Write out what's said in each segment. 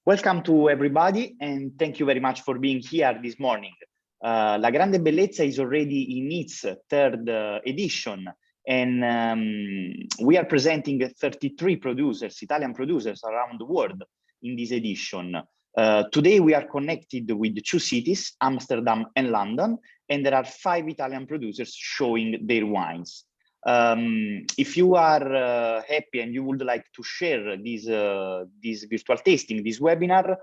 Welcome to everybody, and thank you very much for being here this morning. La Grande Bellezza is already in its third edition, and we are presenting 33 producers, Italian producers around the world in this edition. Today we are connected with 2 cities, Amsterdam and London, and there are 5 Italian producers showing their wines. If you are happy and you would like to share this virtual tasting, this webinar,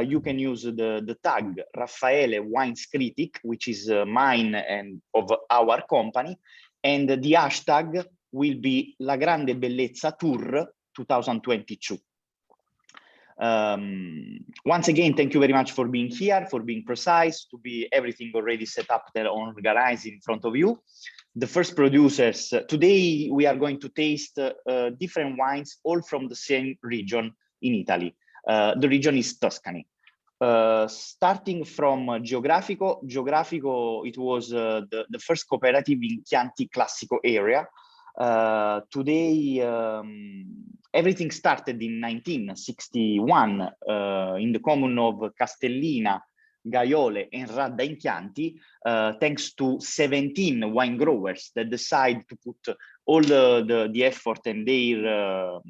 you can use the tag Raffaele Wines Critic, which is mine and of our company, and the hashtag will be La Grande Bellezza Tour 2022. Once again, thank you very much for being here, for being precise, to be everything already set up there, organized in front of you. The first producers, today we are going to taste different wines, all from the same region in Italy. The region is Tuscany. Starting from Geografico. Geografico, it was the first cooperative in Chianti Classico area. Today, everything started in 1961 in the commune of Castellina, Gaiole and Radda in Chianti, thanks to 17 wine growers that decide to put all the effort and their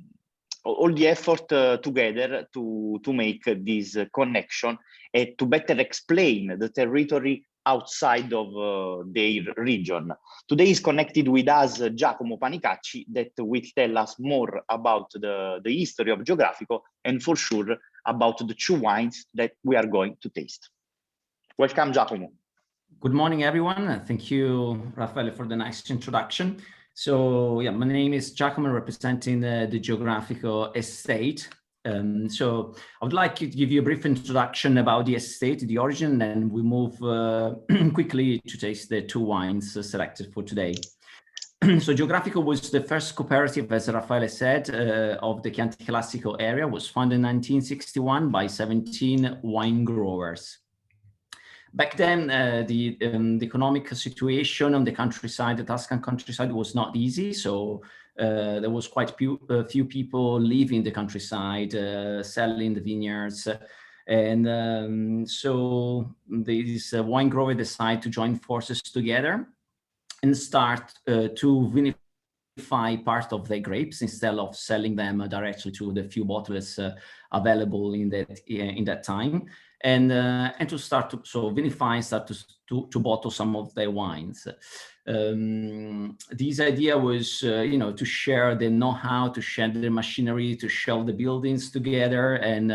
all the effort together to make this connection and to better explain the territory outside of their region. Today is connected with us Giacomo Panicacci, that will tell us more about the history of Geografico and for sure about the 2 wines that we are going to taste. Welcome, Giacomo. Good morning, everyone. Thank you, Raffaele, for the nice introduction. So, yeah, my name is Giacomo, representing the Geografico estate. So I would like to give you a brief introduction about the estate, the origin, and we move quickly to taste the 2 wines selected for today. So Geografico was the first cooperative, as Raffaele said, of the Chianti Classico area. Was founded in 1961 by 17 wine growers. Back then, the economic situation on the countryside, the Tuscan countryside, was not easy. So there was quite a few people living in the countryside, selling the vineyards. And so these wine growers decided to join forces together and start to vinify part of their grapes instead of selling them directly to the few bottles available in that time. And to start to vinify, start to bottle some of their wines. This idea was, to share the know-how, to share the machinery, to share the buildings together, and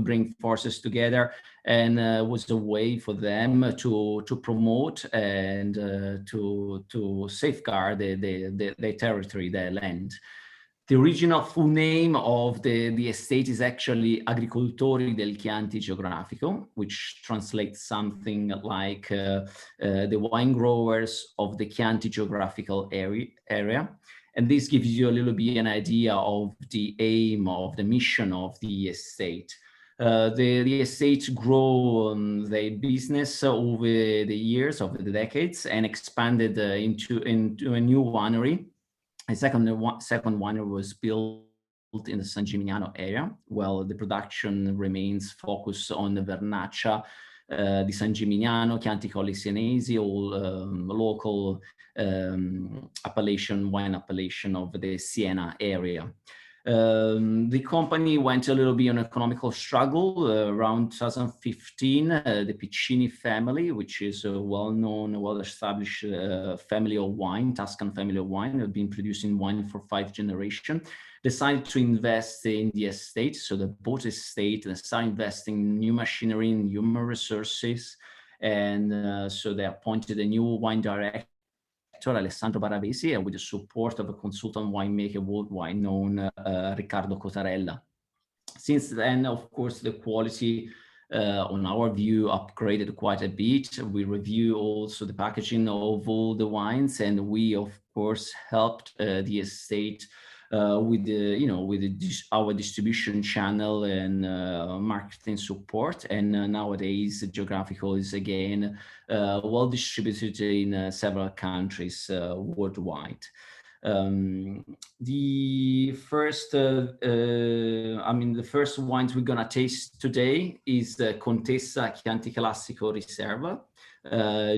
bring forces together, and was a way for them to promote and to safeguard their territory, their land. The original full name of the estate is actually Agricoltori del Chianti Geografico, which translates something like the wine growers of the Chianti geographical area. And this gives you a little bit an idea of the aim, of the mission of the estate. The estate grew their business over the years, over the decades, and expanded into a new winery. A second winery was built in the San Gimignano area, while the production remains focused on the Vernaccia, the San Gimignano, Chianti Colli Senesi, all local wine appellation of the Siena area. The company went a little bit on economical struggle around 2015. The Piccini family, which is a well-known, well-established family of wine, Tuscan family of wine, have been producing wine for 5 generations, decided to invest in the estate. So they bought the estate and started investing in new machinery and human resources. And so they appointed a new wine director, Alessandro Baravesi, and with the support of a consultant winemaker worldwide known Riccardo Cotarella. Since then, of course, the quality, on our view, upgraded quite a bit. We review also the packaging of all the wines, and we, of course, helped the estate with our distribution channel and marketing support. And nowadays, Geografico is again well distributed in several countries worldwide. The first, the first wines we're gonna taste today is the Contessa Chianti Classico Riserva.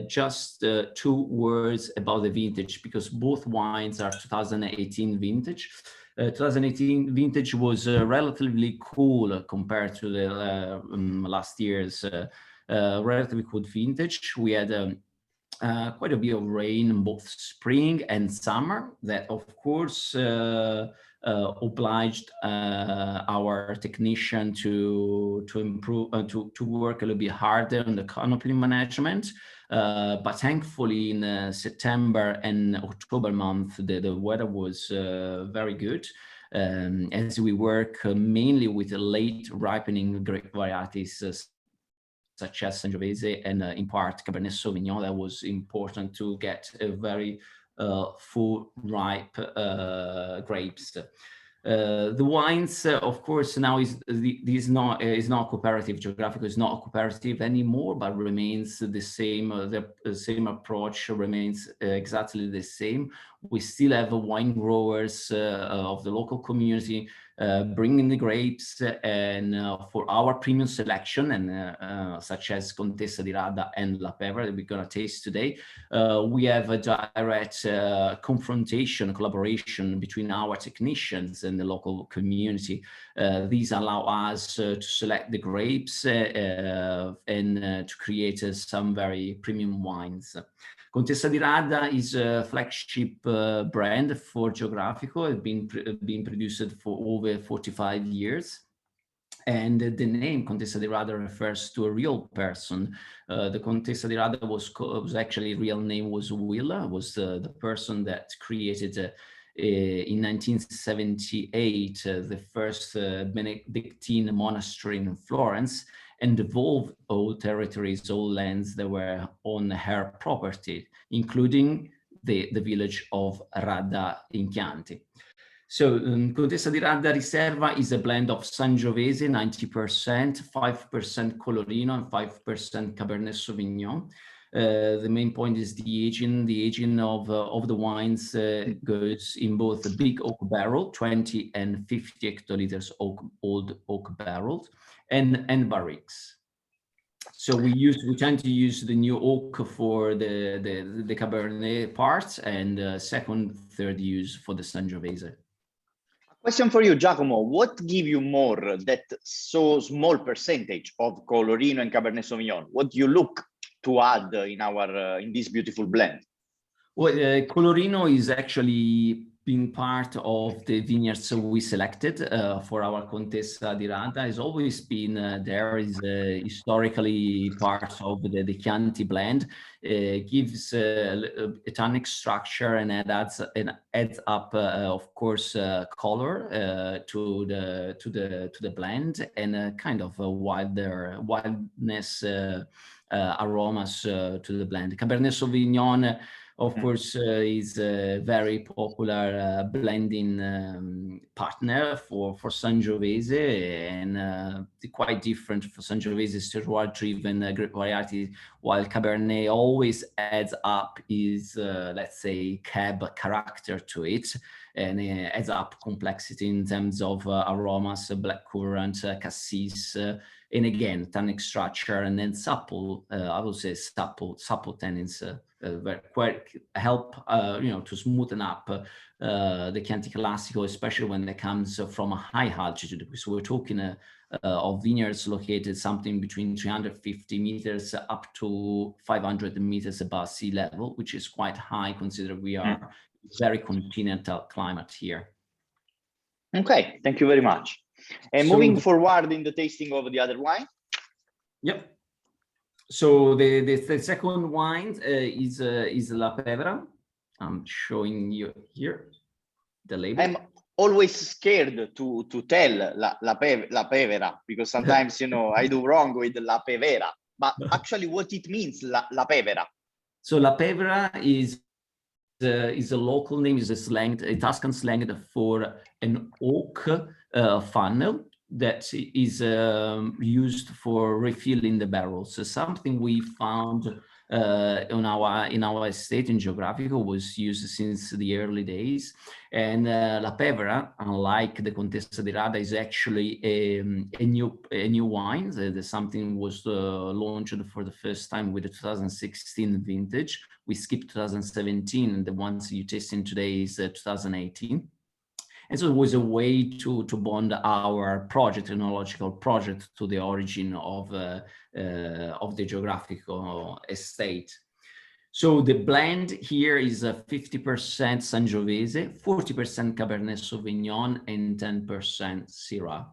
Just 2 words about the vintage, because both wines are 2018 vintage. 2018 vintage was relatively cool compared to the last year's relatively cool vintage. We had quite a bit of rain in both spring and summer that, of course, obliged our technician to improve, to work a little bit harder on the canopy management. But thankfully, in September and October month, the weather was very good. As we work mainly with late ripening grape varieties, such as Sangiovese and in part Cabernet Sauvignon, that was important to get a very full ripe grapes. The wines, of course, now is not cooperative. Geografico is not a cooperative anymore, but remains the same. The same approach remains exactly the same. We still have wine growers of the local community bringing the grapes, and for our premium selection, and such as Contessa di Radda and La Pevra that we're going to taste today, we have a direct confrontation, collaboration between our technicians and the local community. These allow us to select the grapes and to create some very premium wines. Contessa di Radda is a flagship brand for Geografico. It's been produced for over 45 years. And the name Contessa di Radda refers to a real person. The Contessa di Radda was actually, real name was Willa, was the person that created in 1978 the first Benedictine monastery in Florence, and devolved all territories, all lands that were on her property, including the village of Radda in Chianti. So Contessa di Radda Riserva is a blend of Sangiovese, 90%, 5% Colorino, and 5% Cabernet Sauvignon. The main point is the aging. The aging of the wines goes in both a big oak barrel, 20 and 50 hectoliters old oak barrels, and barriques. So we tend to use the new oak for the Cabernet parts, and second, third use for the Sangiovese. Question for you, Giacomo. What give you more that so small percentage of Colorino and Cabernet Sauvignon? What do you look to add in this beautiful blend? Well, Colorino is actually been part of the vineyards we selected for our Contessa di Radda. Has always been there, is historically part of the Chianti blend. Gives a tannic structure, and adds up, of course, color to the blend, and a kind of a wildness aromas to the blend. Cabernet Sauvignon, of course, is a very popular blending partner for Sangiovese, and quite different for Sangiovese, terroir-driven grape variety, while Cabernet always adds up is, let's say, cab character to it, and adds up complexity in terms of aromas, blackcurrant, cassis, and again, tannic structure, and then supple, I would say supple tannins, quite help, to smoothen up the Chianti Classico, especially when it comes from a high altitude. So we're talking of vineyards located something between 350 meters up to 500 meters above sea level, which is quite high considering we are very continental climate here. Okay, thank you very much. And so, moving forward in the tasting of the other wine. Yep. So the second wine is La Pevra. I'm showing you here the label. I'm always scared to tell La Pevra, because sometimes I do wrong with La Pevera. But actually, what it means, La Pevra. So La Pevra is a local name, is a Tuscan slang for an oak funnel that is used for refilling the barrels. So something we found in our estate in Geografico was used since the early days. And La Pevera, unlike the Contessa di Rada, is actually a new wine. The something was launched for the first time with the 2016 vintage. We skipped 2017, and the ones you're tasting today is 2018. And so it was a way to bond our project, enological project, to the origin of the Geografico estate. So the blend here is 50% Sangiovese, 40% Cabernet Sauvignon, and 10% Syrah.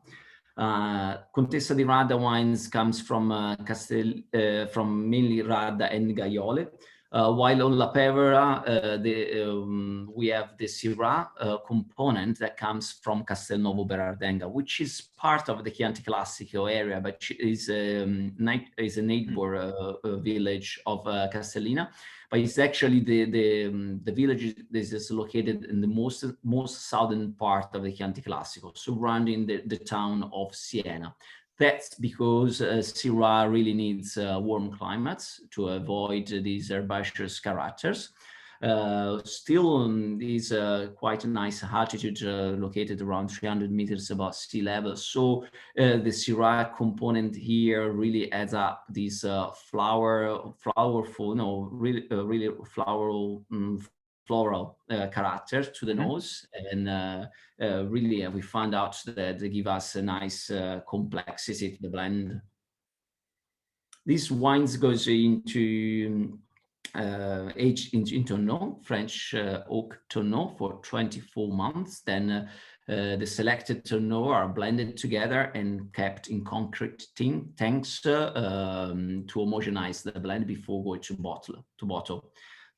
Contessa di Rada wines comes from mainly Rada and Gaiole. While on La Pevera, we have the Syrah component that comes from Castelnuovo Berardenga, which is part of the Chianti Classico area, but is a neighbor village of Castellina. But it's actually the village that is located in the most southern part of the Chianti Classico, surrounding the town of Siena. That's because Syrah really needs warm climates to avoid these herbaceous characters. Still is quite a nice altitude, located around 300 meters above sea level. So the Syrah component here really adds up these flowerful, no, really floral character to the nose, and really we found out that they give us a nice complexity to the blend. These wines goes into aged in tonneau, French oak tonneau, for 24 months. Then the selected tonneau are blended together and kept in concrete tanks to homogenize the blend before going to bottle.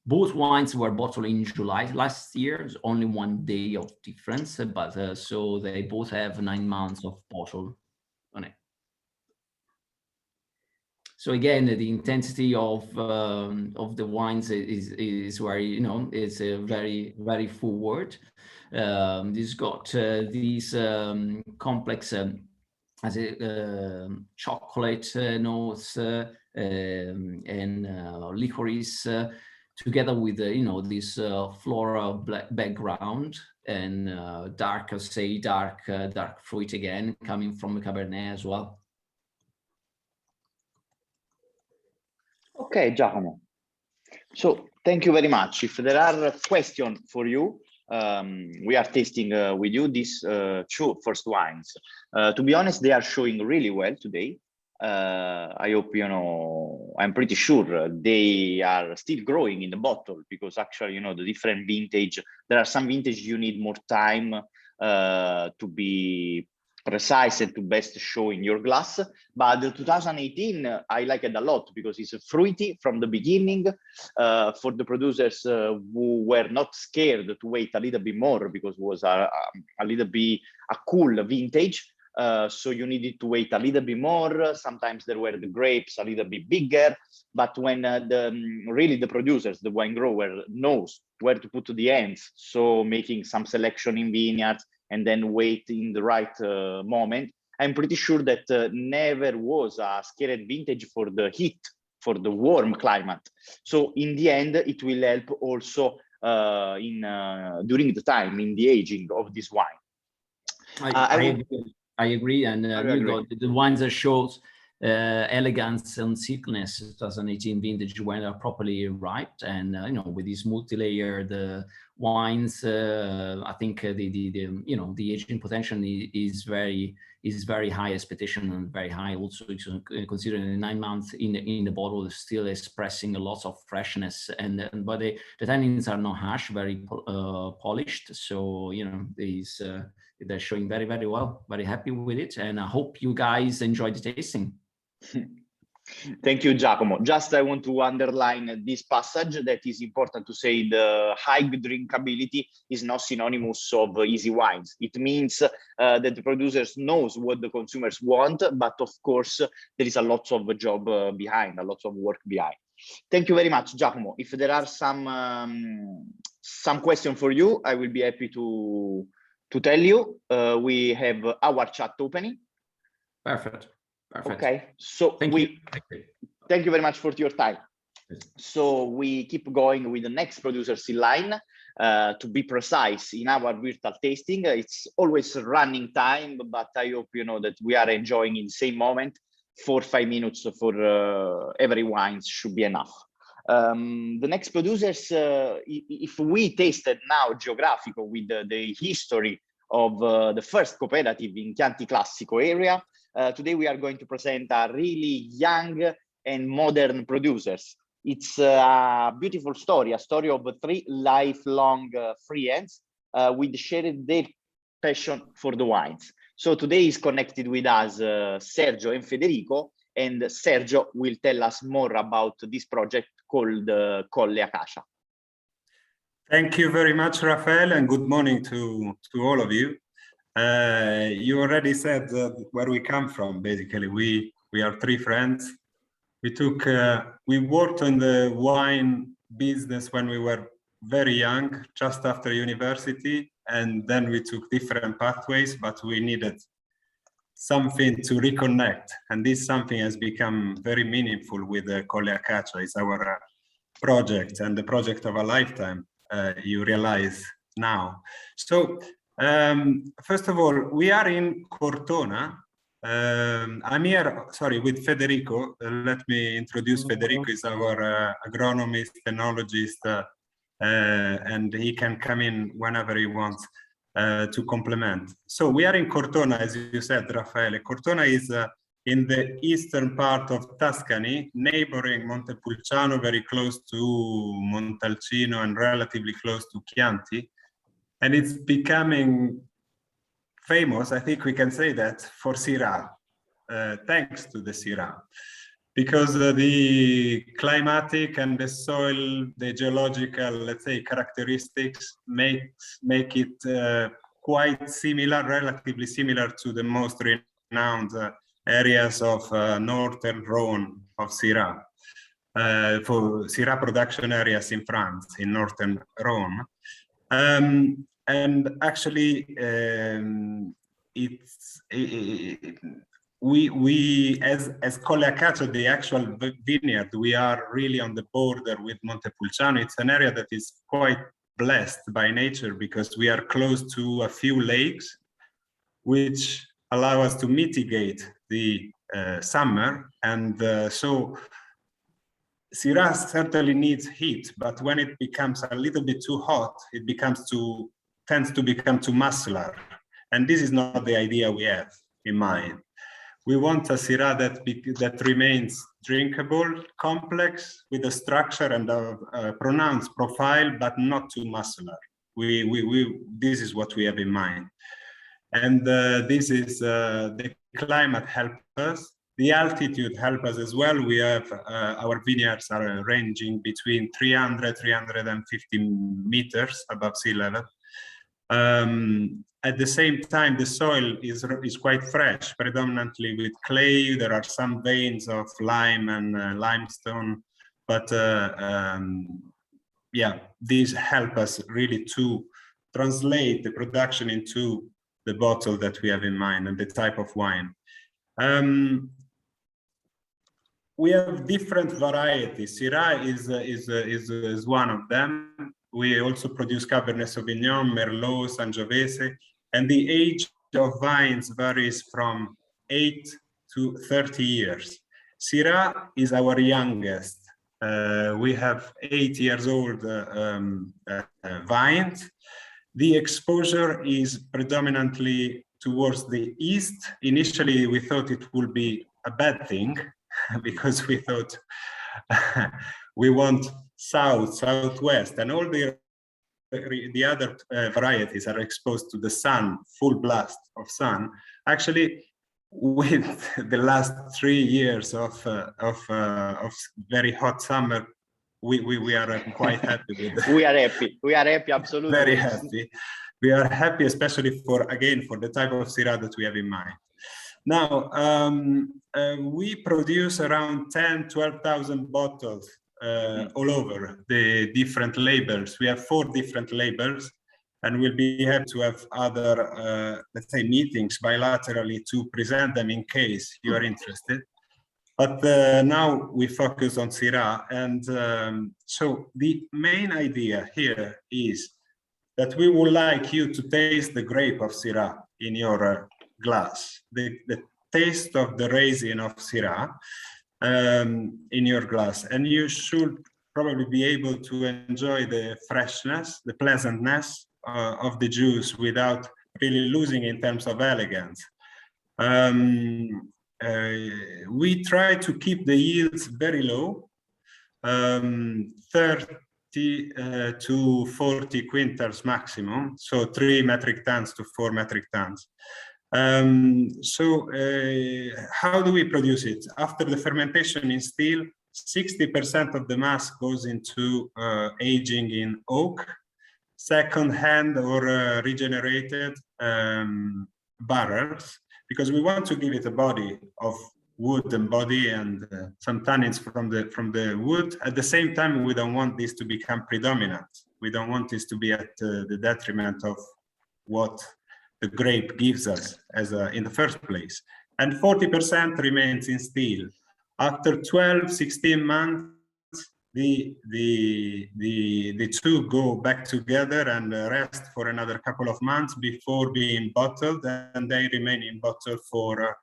Both wines were bottled in July last year. There's only 1 day of difference, but so they both have 9 months of bottle on it. So again, the intensity of the wines is very, you know, it's very, very forward. This got these complex as a chocolate notes and licorice, together with you know, this floral background, and dark fruit again, coming from the Cabernet as well. Okay, Giacomo. So thank you very much. If there are questions for you, we are tasting with you these 2 first wines. To be honest, they are showing really well today. I hope, you know, I'm pretty sure they are still growing in the bottle, because actually, you know, the different vintage, there are some vintage you need more time to be precise and to best show in your glass. But the 2018 I like it a lot, because it's fruity from the beginning, for the producers who were not scared to wait a little bit more, because it was a little bit a cool vintage. So you needed to wait a little bit more. Sometimes there were the grapes a little bit bigger, but when really the producers, the wine grower, knows where to put the ends, so making some selection in vineyards and then wait in the right moment, I'm pretty sure that never was a scared vintage for the heat, for the warm climate. So in the end, it will help also during the time in the aging of this wine. I agree, and the wines that shows elegance and thickness, 2018 vintage, when are properly ripe, and you know, with these multi-layered wines, I think the you know, the aging potential is very high, expectation, and very high also, considering the 9 months in the bottle is still expressing a lot of freshness, but the tannins are not harsh, very polished. So you know, they're showing very, very well. Very happy with it, and I hope you guys enjoyed the tasting. Thank you, Giacomo. Just I want to underline this passage, that is important to say: the high drinkability is not synonymous of easy wines. It means that the producers knows what the consumers want, but of course there is a lot of job behind, a lot of work behind. Thank you very much, Giacomo. If there are some question for you, I will be happy to tell you. We have our chat opening. Perfect. Okay, so thank you very much for your time. So we keep going with the next producers in line. To be precise, in our virtual tasting, it's always running time, but I hope you know that we are enjoying in the same moment. 4 or 5 minutes for every wine should be enough. The next producers, if we tasted now Geografico with the history of the first cooperative in Chianti Classico area, today we are going to present a really young and modern producers. It's a beautiful story, a story of 3 lifelong friends with shared their passion for the wines. So today is connected with us Sergio and Federico, and Sergio will tell us more about this project called Colle Acacia. Thank you very much, Rafael, and good morning to all of you. You already said where we come from. Basically, we are 3 friends. We worked in the wine business when we were very young, just after university, and then we took different pathways, but we needed something to reconnect, and this something has become very meaningful with Colle Acacia. It's our project and the project of a lifetime, you realize now. So first of all, we are in Cortona. I'm here, sorry, with Federico. Let me introduce Federico. He's our agronomist, enologist, and he can come in whenever he wants to complement. So we are in Cortona, as you said, Raffaele. Cortona is in the eastern part of Tuscany, neighboring Montepulciano, very close to Montalcino and relatively close to Chianti. And it's becoming famous, I think we can say that, for Syrah, thanks to the Syrah. Because the climatic and the soil, the geological, let's say, characteristics make it quite similar, relatively similar to the most renowned areas of northern Rhone of Syrah, for Syrah production areas in France, in northern Rhone. And actually, we as Colle Acacia, the actual vineyard, we are really on the border with Montepulciano. It's an area that is quite blessed by nature because we are close to a few lakes, which allow us to mitigate the summer. And so Syrah certainly needs heat, but when it becomes a little bit too hot, it tends to become too muscular. And this is not the idea we have in mind. We want a Syrah that remains drinkable, complex, with a structure and a pronounced profile, but not too muscular. This is what we have in mind. And this is the climate helps us. The altitude helps us as well. We have our vineyards are ranging between 300, 350 meters above sea level. At the same time, the soil is quite fresh, predominantly with clay. There are some veins of lime and limestone, but yeah, these help us really to translate the production into the bottle that we have in mind and the type of wine. We have different varieties. Syrah is one of them. We also produce Cabernet Sauvignon, Merlot, Sangiovese, and the age of vines varies from 8 to 30 years. Syrah is our youngest. We have 8 years old vines. The exposure is predominantly towards the east. Initially, we thought it would be a bad thing because we thought we want south, southwest, and all the other varieties are exposed to the sun, full blast of sun. Actually, with the last 3 years of very hot summer, we are quite happy with that. We are happy, absolutely. Very happy. We are happy, especially for the type of Syrah that we have in mind. Now, we produce around 12,000 bottles all over the different labels. We have 4 different labels, and we'll be happy to have other, let's say, meetings bilaterally to present them in case you are interested. But now we focus on Syrah, and so the main idea here is that we would like you to taste the grape of Syrah in your glass, the taste of the raisin of Syrah in your glass, and you should probably be able to enjoy the freshness, the pleasantness of the juice without really losing in terms of elegance. We try to keep the yields very low, 30 to 40 quintals maximum, so 3 metric tons to 4 metric tons. How do we produce it? After the fermentation in still, 60% of the mass goes into aging in oak, second-hand or regenerated barrels, because we want to give it a body of wood and body and some tannins from the wood. At the same time, we don't want this to become predominant. We don't want this to be at the detriment of what the grape gives us as in the first place. And 40% remains in still. After 12, 16 months, the two go back together and rest for another couple of months before being bottled, and they remain in bottle for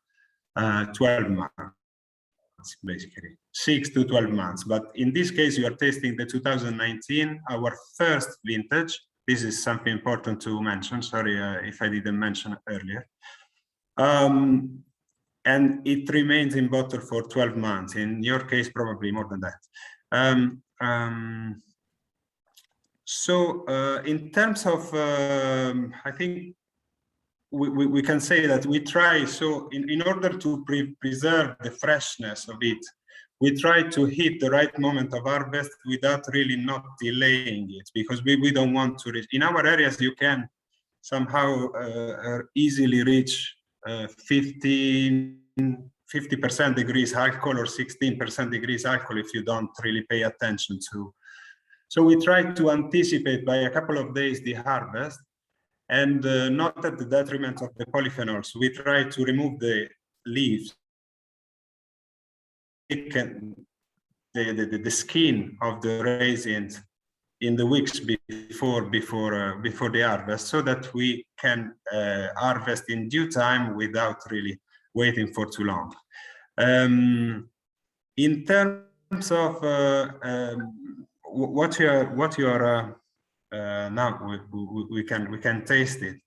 12 months, basically 6 to 12 months. But in this case, you are tasting the 2019, our first vintage. This is something important to mention. Sorry if I didn't mention earlier. And it remains in bottle for 12 months. In your case, probably more than that. In terms of, I think we can say that we try, so in order to preserve the freshness of it, we try to hit the right moment of harvest without really not delaying it, because we don't want to reach, in our areas you can somehow easily reach 50% degrees alcohol or 16% degrees alcohol if you don't really pay attention to. So we try to anticipate by a couple of days the harvest, and not at the detriment of the polyphenols. We try to remove the leaves, the skin of the raisins in the weeks before the harvest, so that we can harvest in due time without really waiting for too long. In terms of what you are now we can taste it.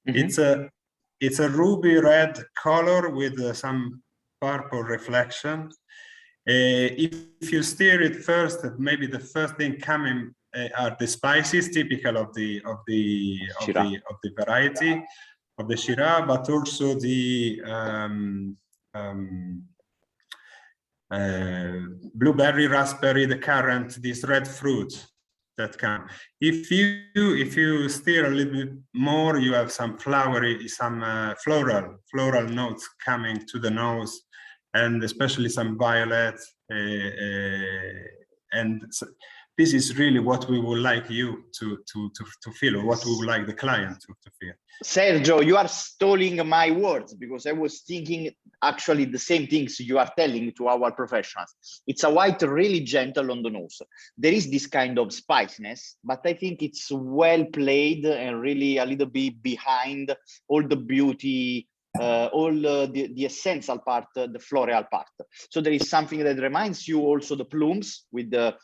Mm-hmm. It's a ruby red color with some purple reflection. If you stir it first, maybe the first thing coming are the spices typical of the variety of the Syrah, but also the blueberry, raspberry, the currant, these red fruits that come. If you stir a little bit more, you have some flowery, some floral notes coming to the nose, and especially some violet. And so this is really what we would like you to feel, or what we would like the client to feel. Sergio, you are stealing my words, because I was thinking actually the same things you are telling to our professionals. It's a white, really gentle on the nose. There is this kind of spiciness, but I think it's well played and really a little bit behind all the beauty, all the essential part, the floral part. So there is something that reminds you also the plumes with the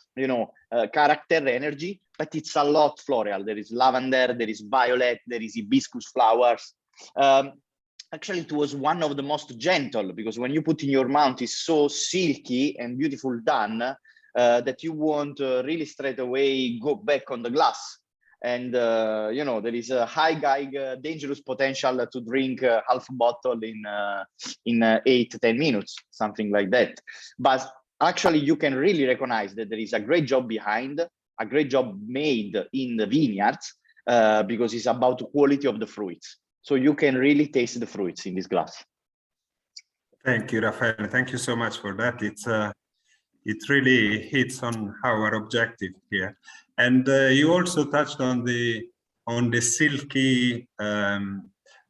character, energy, but it's a lot floral. There is lavender, there is violet, there is hibiscus flowers. Actually, it was one of the most gentle, because when you put in your mouth, it's so silky and beautiful done that you won't really straight away go back on the glass. And there is a high dangerous potential to drink half a bottle in 8 to 10 minutes, something like that. But actually, you can really recognize that there is a great job behind, a great job made in the vineyards, because it's about the quality of the fruits. So you can really taste the fruits in this glass. Thank you, Raffaele. Thank you so much for that. It really hits on our objective here. And you also touched on the silky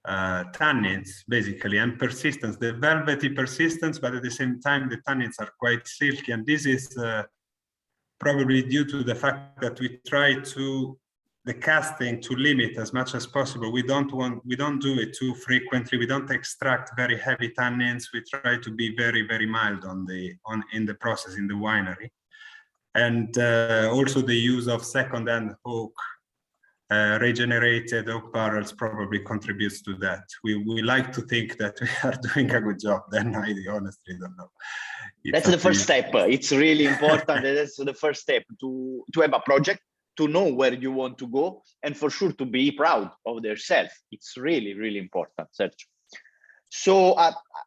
tannins, basically, and persistence, the velvety persistence, but at the same time, the tannins are quite silky. And this is probably due to the fact that we try to the casting to limit as much as possible. We don't do it too frequently. We don't extract very heavy tannins. We try to be very, very mild in the process in the winery. And also the use of second-hand oak, regenerated oak barrels probably contributes to that. We like to think that we are doing a good job. Then I honestly don't know. That's the first step. It's really important. That's the first step to have a project, to know where you want to go, and for sure to be proud of yourself. It's really, really important, Sergio. So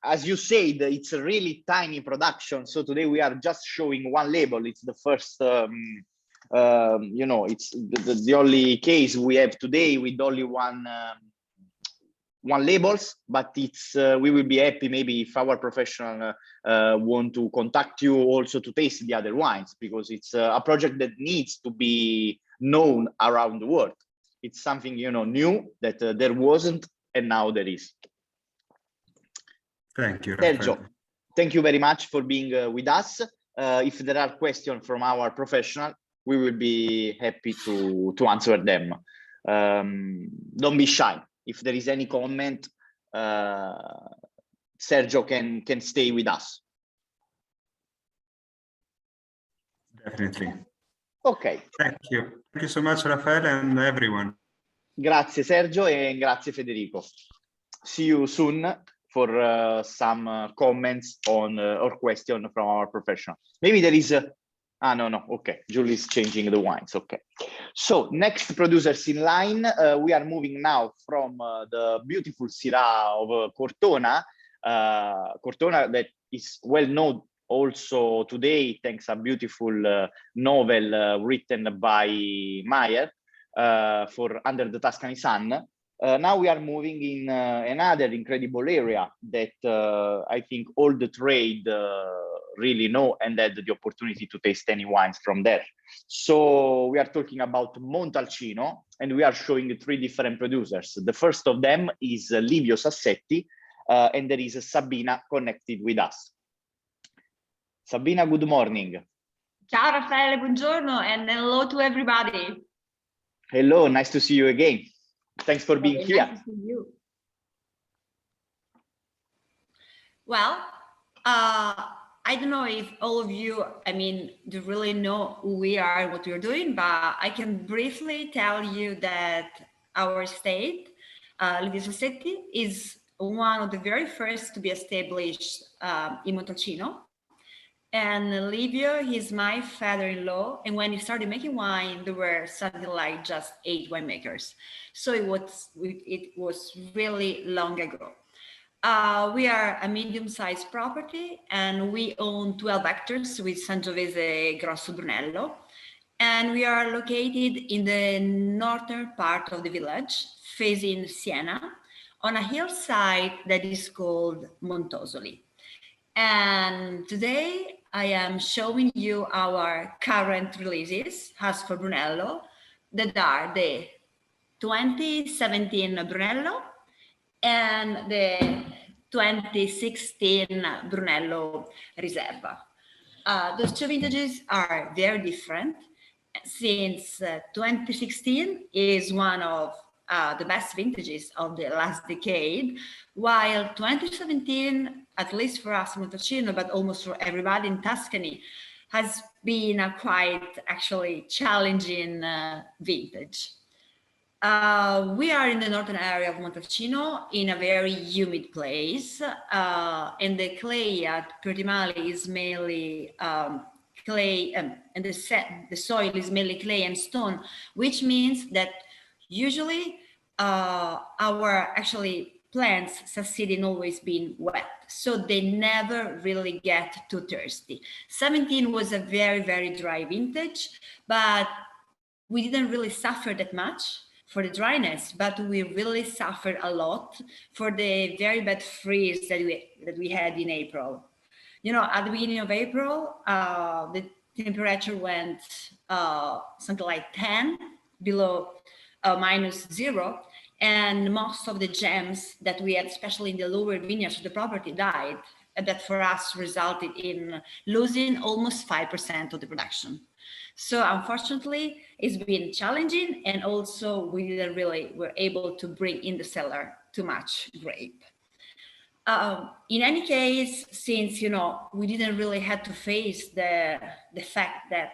as you said, it's a really tiny production. So today we are just showing one label. It's the first, you know, it's the only case we have today with only one labels, but it's we will be happy maybe if our professional want to contact you also to taste the other wines, because it's a project that needs to be known around the world. It's something, you know, new that there wasn't, and now there is. Thank you, Sergio, thank you very much for being with us. If there are questions from our professional, we will be happy to answer them. Don't be shy. If there is any comment, Sergio can stay with us. Definitely. Okay. Thank you. Thank you so much, Raffaele, and everyone. Grazie, Sergio, and grazie, Federico. See you soon for some comments on or question from our professional. Maybe there is a... no, okay. Julie's changing the wines, okay. So next producers in line, we are moving now from the beautiful Syrah of Cortona. Cortona that is well known also today, thanks a beautiful novel written by Meyer for Under the Tuscany Sun. Now we are moving in another incredible area that I think all the trade really know and had the opportunity to taste any wines from there. So we are talking about Montalcino, and we are showing 3 different producers. The first of them is Livio Sassetti, and there is Sabina connected with us. Sabina, good morning. Ciao Raffaele, buongiorno, and hello to everybody. Hello, nice to see you again. Thanks for being here. Nice to see you. Well, I don't know if all of you, I mean, do really know who we are and what we're doing, but I can briefly tell you that our estate, Livio Sassetti, is one of the very first to be established in Montalcino. And Livio, he's my father-in-law. And when he started making wine, there were something like just 8 winemakers. So it was really long ago. We are a medium-sized property, and we own 12 hectares with Sangiovese Grosso Brunello. And we are located in the northern part of the village, facing Siena, on a hillside that is called Montosoli. And today I am showing you our current releases, as for Brunello, that are the 2017 Brunello and the 2016 Brunello Riserva. Those 2 vintages are very different, since 2016 is one of the best vintages of the last decade, while 2017, at least for us in Montalcino, but almost for everybody in Tuscany, has been a quite actually challenging vintage. We are in the northern area of Montalcino in a very humid place, and the clay at Portimale is mainly clay, and the soil is mainly clay and stone, which means that usually our actually plants succeed in always being wet, so they never really get too thirsty. 17 was a very, very dry vintage, but we didn't really suffer that much for the dryness, but we really suffered a lot for the very bad freeze that we had in April. You know, at the beginning of April, the temperature went something like 10 below -0, And most of the gems that we had, especially in the lower vineyards of the property, died. And that for us resulted in losing almost 5% of the production. So unfortunately, it's been challenging, and also we didn't really were able to bring in the cellar too much grape. In any case, since we didn't really have to face the fact that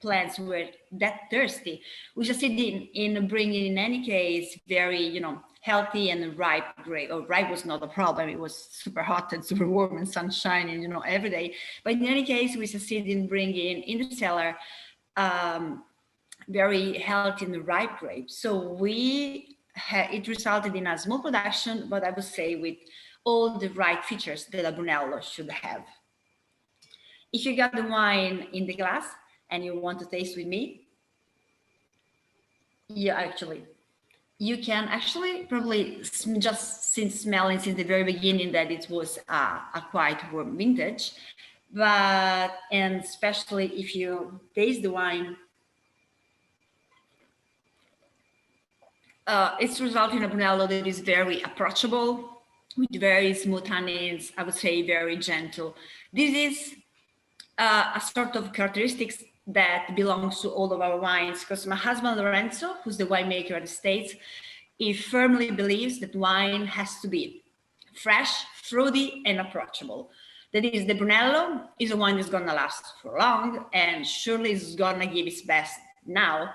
plants were that thirsty, we succeeded in bringing, in any case, very healthy and ripe grape. Or ripe was not a problem; it was super hot and super warm and sunshine, and every day. But in any case, we succeeded in bringing in the cellar very healthy and ripe grapes. So it resulted in a small production, but I would say with all the right features that a Brunello should have. If you got the wine in the glass and you want to taste with me, you can actually probably just smelling since the very beginning that it was a quite warm vintage. And especially if you taste the wine, it's resulting in a Brunello that is very approachable, with very smooth tannins, I would say very gentle. This is a sort of characteristics that belongs to all of our wines, because my husband Lorenzo, who's the winemaker in the States, he firmly believes that wine has to be fresh, fruity, and approachable. That is, the Brunello is a wine that's gonna last for long, and surely is gonna give its best now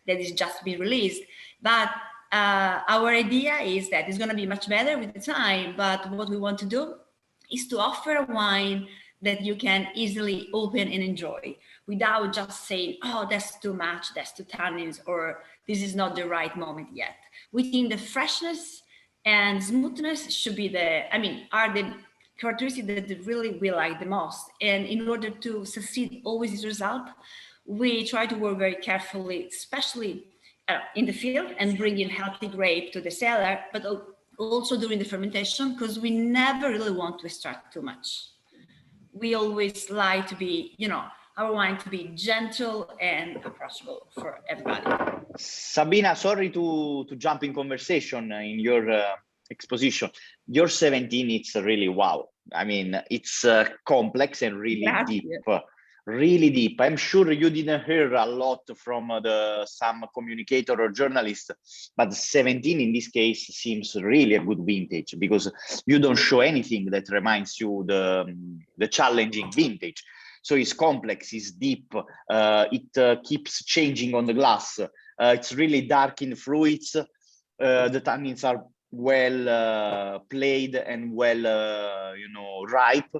that it's just been released. But our idea is that it's going to be much better with the time, but what we want to do is to offer a wine that you can easily open and enjoy without just saying, oh, that's too much, that's too tannins, or this is not the right moment yet. We think the freshness and smoothness should be are the characteristics that really we like the most. And in order to succeed always this result, we try to work very carefully, especially in the field, and bring in healthy grape to the cellar, but also during the fermentation, because we never really want to extract too much. We always like to be, our wine to be gentle and approachable for everybody. Sabina, sorry to jump in conversation in your exposition. Your 17, it's really wow. I mean, it's complex and really deep. Really deep. I'm sure you didn't hear a lot from some communicator or journalist, but 17 in this case seems really a good vintage, because you don't show anything that reminds you the challenging vintage. So it's complex, it's deep, it keeps changing on the glass. It's really dark in fruits. The tannins are well played and well, ripe.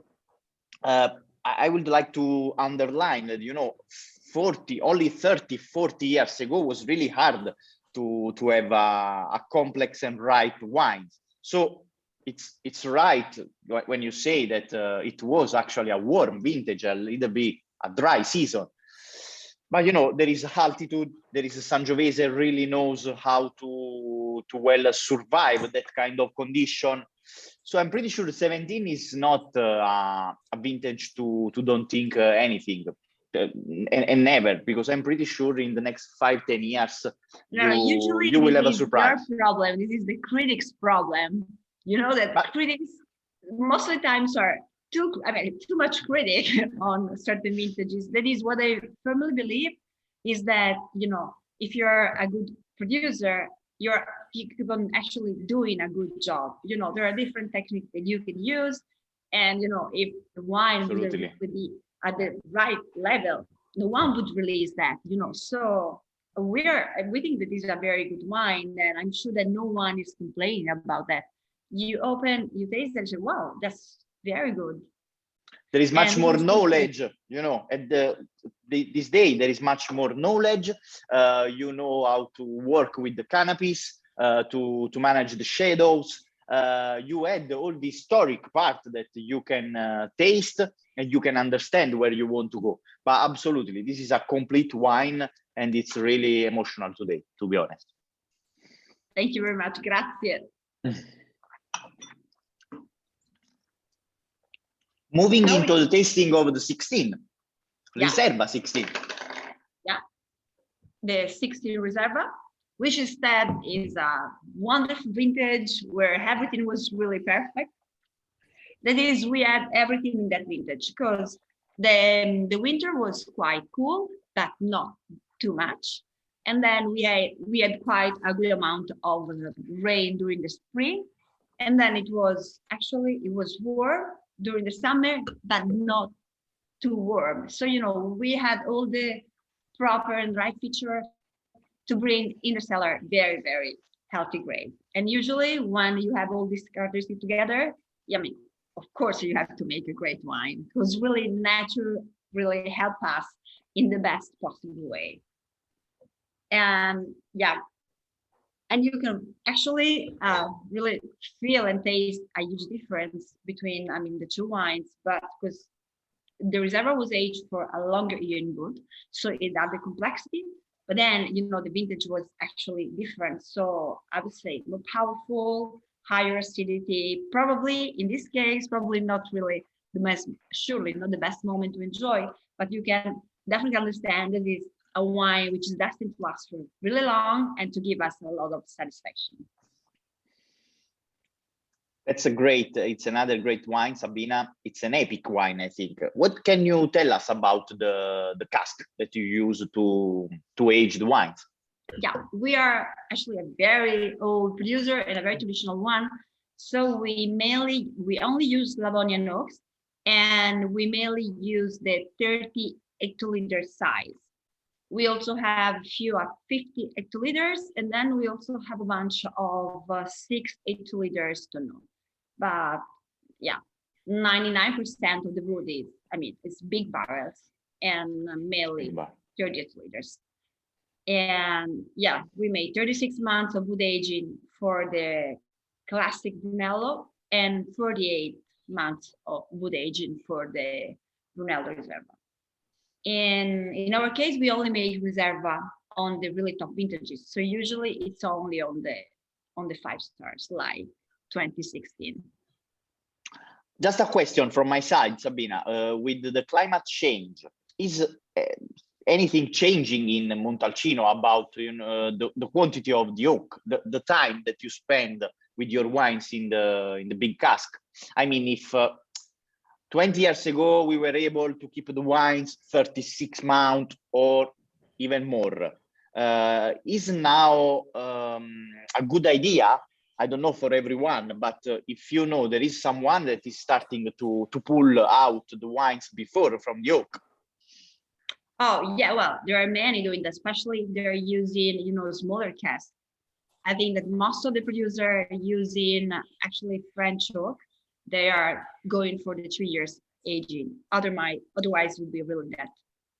I would like to underline that, only 30, 40 years ago was really hard to have a complex and ripe wine. So it's right when you say that it was actually a warm vintage, a little bit a dry season. But, there is altitude, there is Sangiovese really knows how to well survive that kind of condition. So I'm pretty sure 17 is not a vintage to don't think anything, and never, because I'm pretty sure in the next 5-10 years, you will have a surprise. Your problem. This is the critics' problem. Critics most of the times are too much critic on certain vintages. That is what I firmly believe, is that, if you're a good producer, you keep on actually doing a good job. There are different techniques that you can use, and if the wine would be at the right level, no one would release that. So we think that this is a very good wine, and I'm sure that no one is complaining about that. You taste it and say, wow, that's very good. There is much more knowledge, at this day, there is much more knowledge. You know how to work with the canopies, to manage the shadows. You add all the historic part that you can taste, and you can understand where you want to go. But absolutely, this is a complete wine, and it's really emotional today, to be honest. Thank you very much. Grazie. Moving into the tasting of the 16, Riserva 16. Yeah, the 16 Riserva. which instead is a wonderful vintage where everything was really perfect. That is, we had everything in that vintage because the winter was quite cool, but not too much. And then we had quite a good amount of rain during the spring. And then it was warm during the summer, but not too warm. So, we had all the proper and right feature to bring in the cellar very, very healthy grade. And usually when you have all these characteristics together, of course you have to make a great wine because really nature really help us in the best possible way. And and you can actually really feel and taste a huge difference between, the two wines, but because the Reserva was aged for a longer year in wood, so it had the complexity, but then, the vintage was actually different. So I would say more powerful, higher acidity, probably in this case, probably not really surely not the best moment to enjoy, but you can definitely understand that it's a wine which is destined to last for really long and to give us a lot of satisfaction. It's another great wine, Sabina. It's an epic wine, I think. What can you tell us about the cask that you use to age the wines? Yeah, we are actually a very old producer and a very traditional one. So we only use Livonian oaks, and we mainly use the 30 hectoliter size. We also have a few 50 hectoliters, and then we also have a bunch of 6 hectoliters to know. But 99% of the wood is, it's big barrels and mainly 30 hectoliters. And we made 36 months of wood aging for the classic Brunello and 48 months of wood aging for the Brunello Reserva. And in our case, we only make Reserva on the really top vintages. So usually it's only on the 5 stars, like 2016. Just a question from my side, Sabina. With the climate change, is anything changing in Montalcino about the quantity of the oak, the time that you spend with your wines in the big cask? If 20 years ago we were able to keep the wines 36 months or even more, is now a good idea? I don't know for everyone, but if there is someone that is starting to pull out the wines before from the oak. Oh, yeah, well, there are many doing that, especially if they're using, smaller casks. I think that most of the producers are using actually French oak. They are going for the 3 years aging. Otherwise would be really that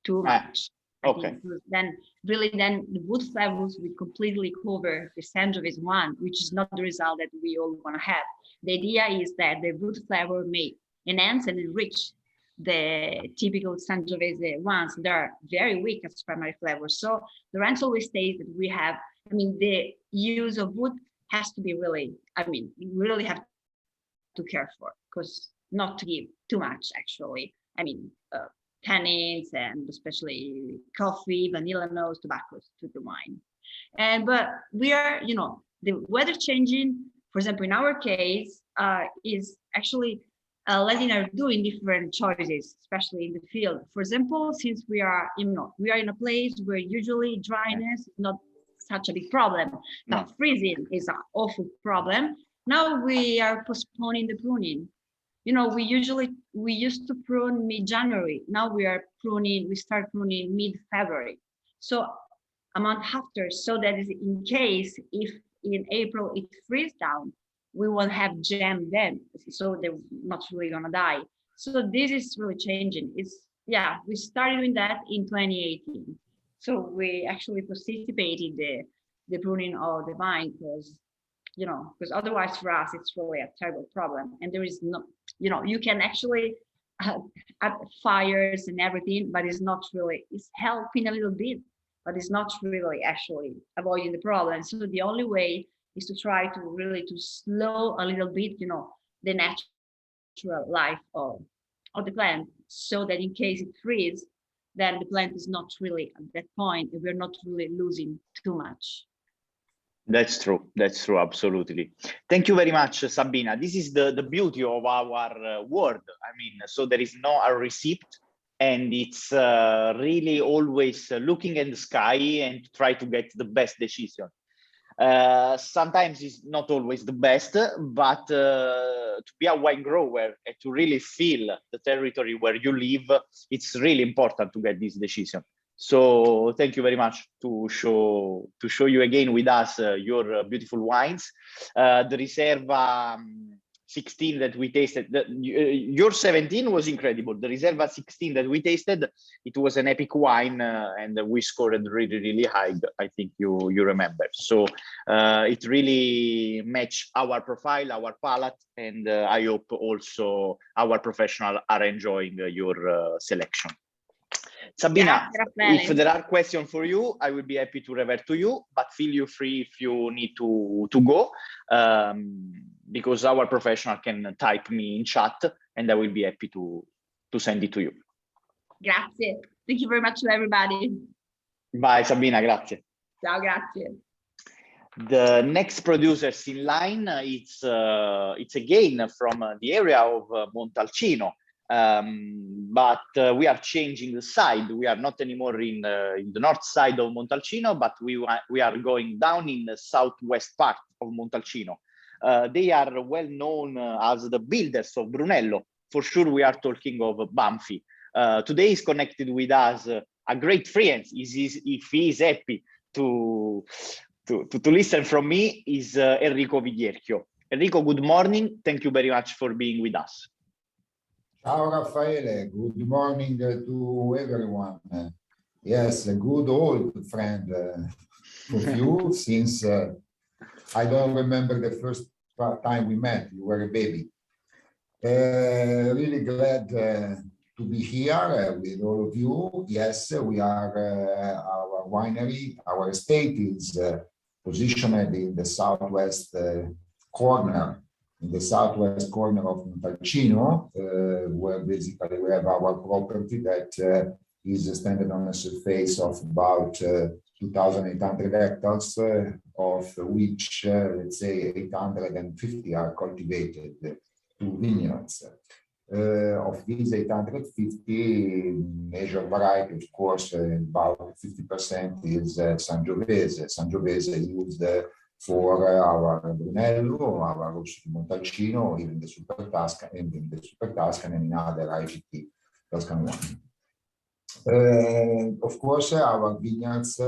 too much. Okay. Then the wood flavors will completely cover the Sangiovese one, which is not the result that we all want to have. The idea is that the wood flavor may enhance and enrich the typical Sangiovese ones. They're very weak as primary flavors. So the ranks always states that we have, the use of wood has to be really, you really have to care for, because not to give too much actually. Tannins and especially coffee, vanilla notes, tobaccos to the wine. But we are, the weather changing, for example, in our case, is actually letting us doing different choices, especially in the field. For example, since we are in a place where usually dryness is not such a big problem, but freezing is an awful problem. Now we are postponing the pruning. We used to prune mid-January. Now we start pruning mid-February. So a month after, so that is in case if in April it freezes down, we won't have jam then. So they're not really gonna die. So this is really changing. We started doing that in 2018. So we actually participated the pruning of the vine because otherwise for us it's really a terrible problem, and there is no, you can actually have fires and everything, but it's helping a little bit, but it's not really actually avoiding the problem. So the only way is to try to slow a little bit, the natural life of the plant, so that in case it freezes, then the plant is not really at that point, and we're not really losing too much. That's true. That's true. Absolutely. Thank you very much, Sabina. This is the beauty of our world. I mean, so there is no a receipt, and it's really always looking at the sky and try to get the best decision. Sometimes it's not always the best, but to be a wine grower and to really feel the territory where you live, it's really important to get this decision. So thank you very much to show you again with us your beautiful wines. The Riserva 16 that we tasted, your 17 was incredible. The Riserva 16 that we tasted, it was an epic wine, and we scored really, really high. I think you remember. So it really matched our profile, our palate, and I hope also our professionals are enjoying your selection. Sabina, if there are questions for you, I will be happy to revert to you, but feel free if you need to go, because our professional can type me in chat and I will be happy to send it to you. Grazie. Thank you very much to everybody. Bye, Sabina. Grazie. Ciao, grazie. The next producers in line, it's again from the area of Montalcino. But we are changing the side. We are not anymore in the north side of Montalcino, but we are going down in the southwest part of Montalcino. They are well known as the builders of Brunello. For sure, we are talking of Banfi. Today is connected with us a great friend. If he is happy to listen from me, is Enrico Viglierchio. Enrico, good morning. Thank you very much for being with us. Ciao Raffaele, good morning to everyone. Yes, a good old friend of you, since I don't remember the first time we met, you were a baby. Really glad to be here with all of you. Yes, we are our winery, our estate is positioned in the southwest corner. In the southwest corner of Montalcino, where basically we have our property that is standing on a surface of about 2,800 hectares, of which, let's say, 850 are cultivated to vineyards. Of these 850, major variety, of course, about 50% is Sangiovese. Sangiovese used for our Brunello, our Rosso di Montalcino, even the Super Tuscan, and in the Super Tuscan and in other IGT Tuscan wine. Of course, our vineyards,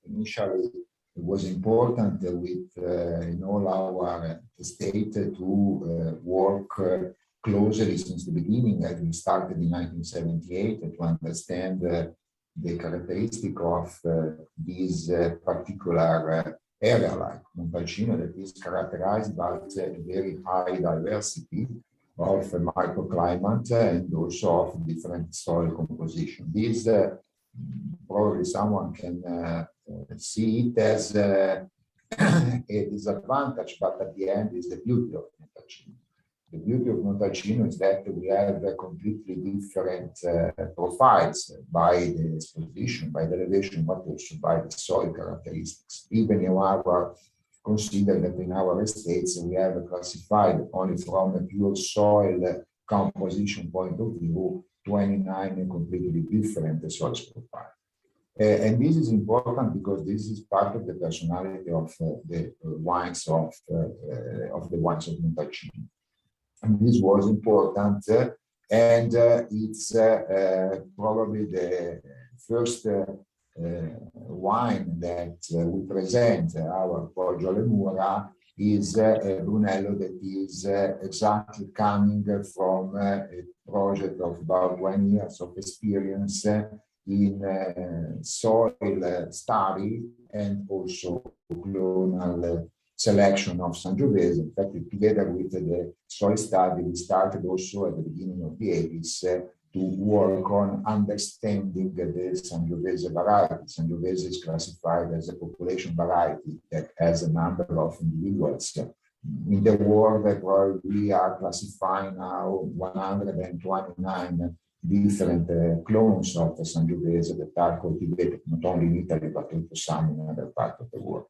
initially it was important with in all our estate to work closely since the beginning, as we started in 1978, to understand the characteristic of this particular area like Montalcino, that is characterized by a very high diversity of microclimate and also of different soil composition. This probably someone can see it as a disadvantage, but at the end is the beauty of Montalcino. The beauty of Montalcino is that we have completely different profiles by the exposition, by the elevation, but also by the soil characteristics. Even in our, consider that in our estates, we have classified only from a pure soil composition point of view, 29 completely different soil profiles. And this is important because this is part of the personality of the wines of Montalcino. And this was important, and it's probably the first wine that we present, our Poggio alle Mura, is a Brunello that is exactly coming from a project of about 1 year of experience in soil study and also clonal selection of Sangiovese. In fact, together with the soil study, we started also at the beginning of the 80s to work on understanding the Sangiovese variety. Sangiovese is classified as a population variety that has a number of individuals. In the world, we are classifying now 129 different clones of Sangiovese that are cultivated not only in Italy, but also some in other parts of the world.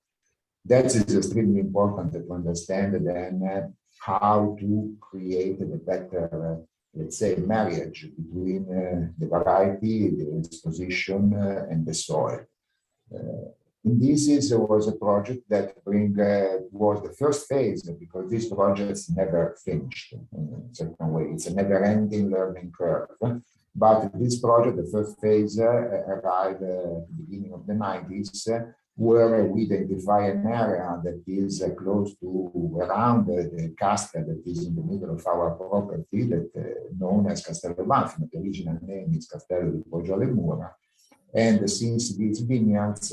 That is extremely important to understand then how to create a better, let's say, marriage between the variety, the exposition, and the soil. And this was a project that was the first phase, because these projects never finished in a certain way. It's a never-ending learning curve. But this project, the first phase, arrived at the beginning of the 90s, where we identify an area that is close to around the castle that is in the middle of our property, that known as Castello Banfi. The original name is Castello di Poggiole Mura. And since these vineyards,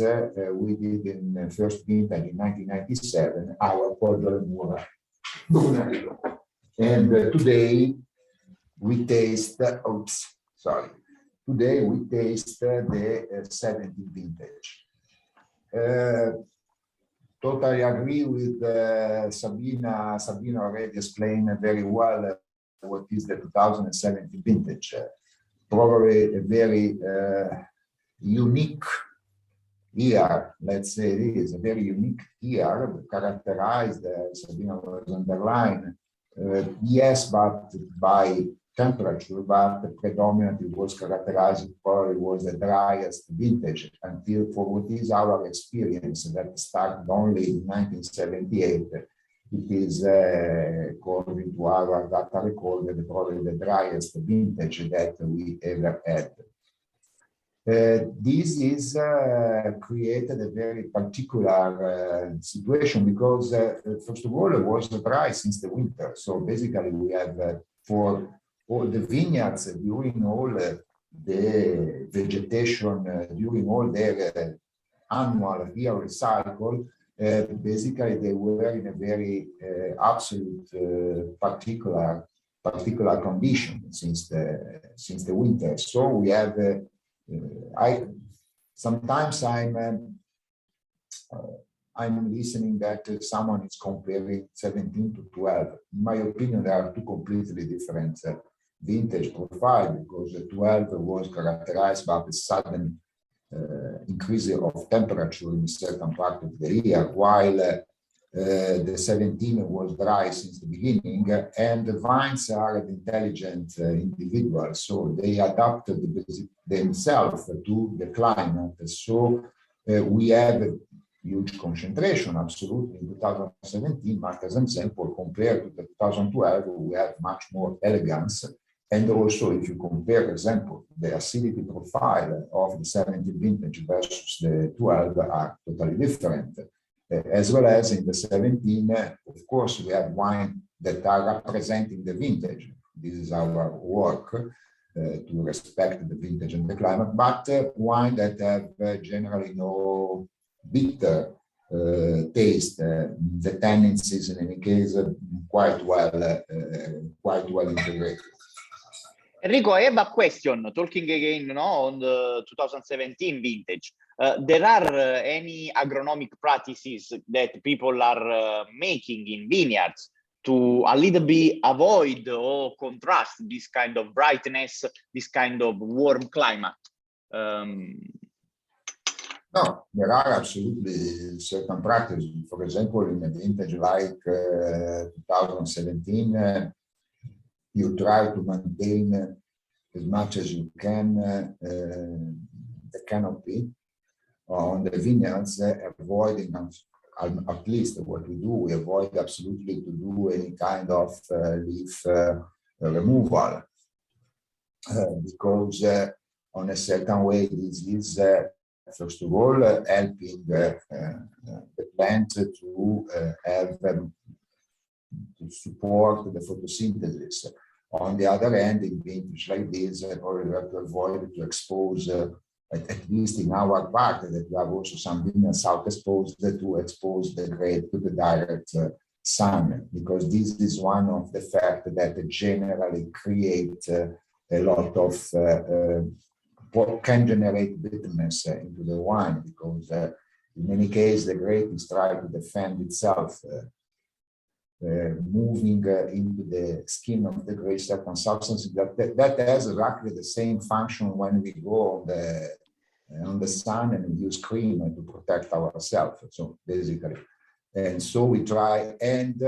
we did in the first vintage in 1997 our Poggiole Mura. And today we taste, today we taste the 70 vintage. Totally agree with Sabina. Sabina already explained very well what is the 2017 vintage. Probably a very unique year, let's say it is a very unique year, characterized, Sabina was underlined, yes, but by temperature, but predominantly was characterized, probably was the driest vintage until, for what is our experience that started only in 1978, it is, according to our data recorded, probably the driest vintage that we ever had. This is created a very particular situation because, first of all, it was dry since the winter. So basically, we have for all the vineyards during all the vegetation, during all their annual yearly cycle, basically they were in a very absolute particular condition since the winter. So we have sometimes I'm listening that someone is comparing 17 to 12. In my opinion, there are two completely different vintage profile, because the 12 was characterized by the sudden increase of temperature in a certain part of the year, while the 17 was dry since the beginning, and the vines are an intelligent individual, so they adapted themselves to the climate. So we have a huge concentration, absolutely, in 2017, but as an example, compared to the 2012, we have much more elegance. And also, if you compare, for example, the acidity profile of the 17 vintage versus the 12 are totally different. As well as in the 17, of course, we have wine that are representing the vintage. This is our work to respect the vintage and the climate, but wine that have generally no bitter taste. The tendencies, in any case, quite well integrated. Enrico, I have a question, talking again on the 2017 vintage. There are any agronomic practices that people are making in vineyards to a little bit avoid or contrast this kind of brightness, this kind of warm climate? No, there are absolutely certain practices. For example, in a vintage like 2017, you try to maintain as much as you can the canopy on the vineyards, avoiding, at least what we do, we avoid absolutely to do any kind of leaf removal, because on a certain way this is first of all helping the plant to have to support the photosynthesis. On the other hand, in vintage like this, probably we have to avoid to expose, at least in our part, that we have also some vineyards south exposed, to expose the grape to the direct sun, because this is one of the facts that generally create a lot of, can generate bitterness into the wine, because in many cases the grape is trying to defend itself moving into the skin of the grape certain substances that has exactly the same function when we go on the sun and we use cream to protect ourselves. So basically, and so we try. And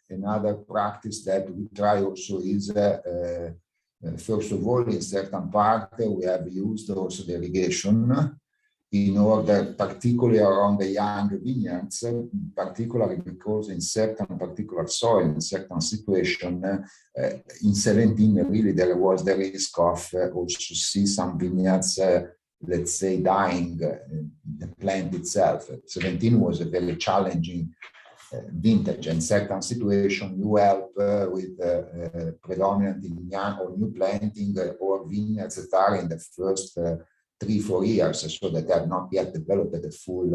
another practice that we try also is first of all, in certain part we have used also the irrigation in order, particularly around the young vineyards, particularly because in certain particular soil, in certain situation, in 17 really there was the risk of also see some vineyards, let's say, dying, the plant itself. 17 was a very challenging vintage, and certain situation you help with predominantly young or new planting or vineyards that are in the first 3-4 years, so that they have not yet developed a full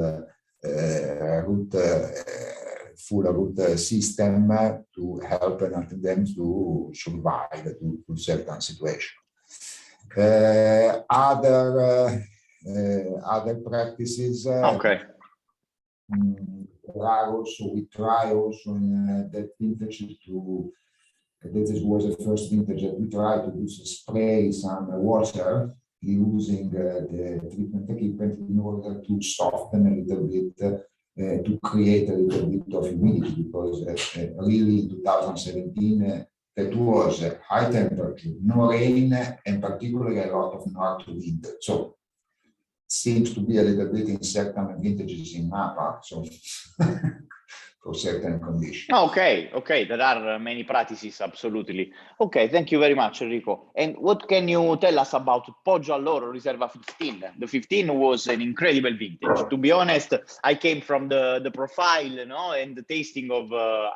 root system to help them to survive to certain situation. Other practices. Okay. We try also in that vintage to. This was the first vintage that we tried to do spray some water using the treatment equipment in order to soften a little bit, to create a little bit of humidity, because really in 2017 that was high temperature, no rain, and particularly a lot of north wind. So seems to be a little bit in certain vintages in Napa, so for certain conditions. Okay, there are many practices, absolutely. Okay, thank you very much, Enrico. And what can you tell us about Poggio Alloro Riserva 15? The 15 was an incredible vintage. To be honest, I came from the profile, you know, and the tasting of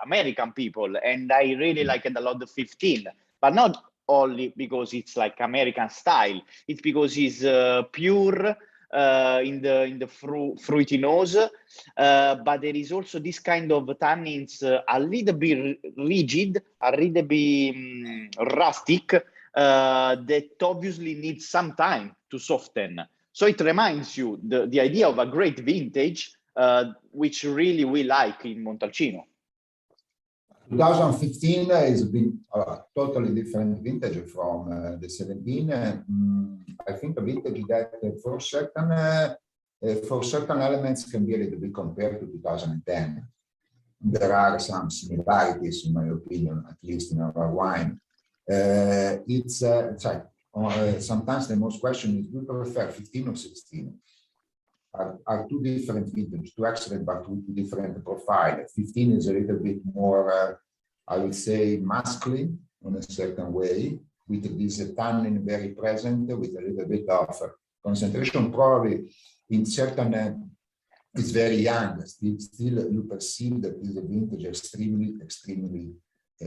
American people, and I really liked a lot the 15, but not only because it's like American style, it's because it's pure, in the fruity nose, but there is also this kind of tannins, a little bit rigid, a little bit rustic, that obviously needs some time to soften. So it reminds you the idea of a great vintage, which really we like in Montalcino. 2015 has been a totally different vintage from the 17. I think a vintage that for certain elements can be a little bit compared to 2010. There are some similarities, in my opinion, at least in our wine. It's like sometimes the most question is, do you prefer 15 or 16? Are two different vintages, two excellent but two different profiles. 15 is a little bit more, I would say, masculine in a certain way, with this tannin very present, with a little bit of concentration. Probably in certain, it's very young. Still, you perceive that this is a vintage extremely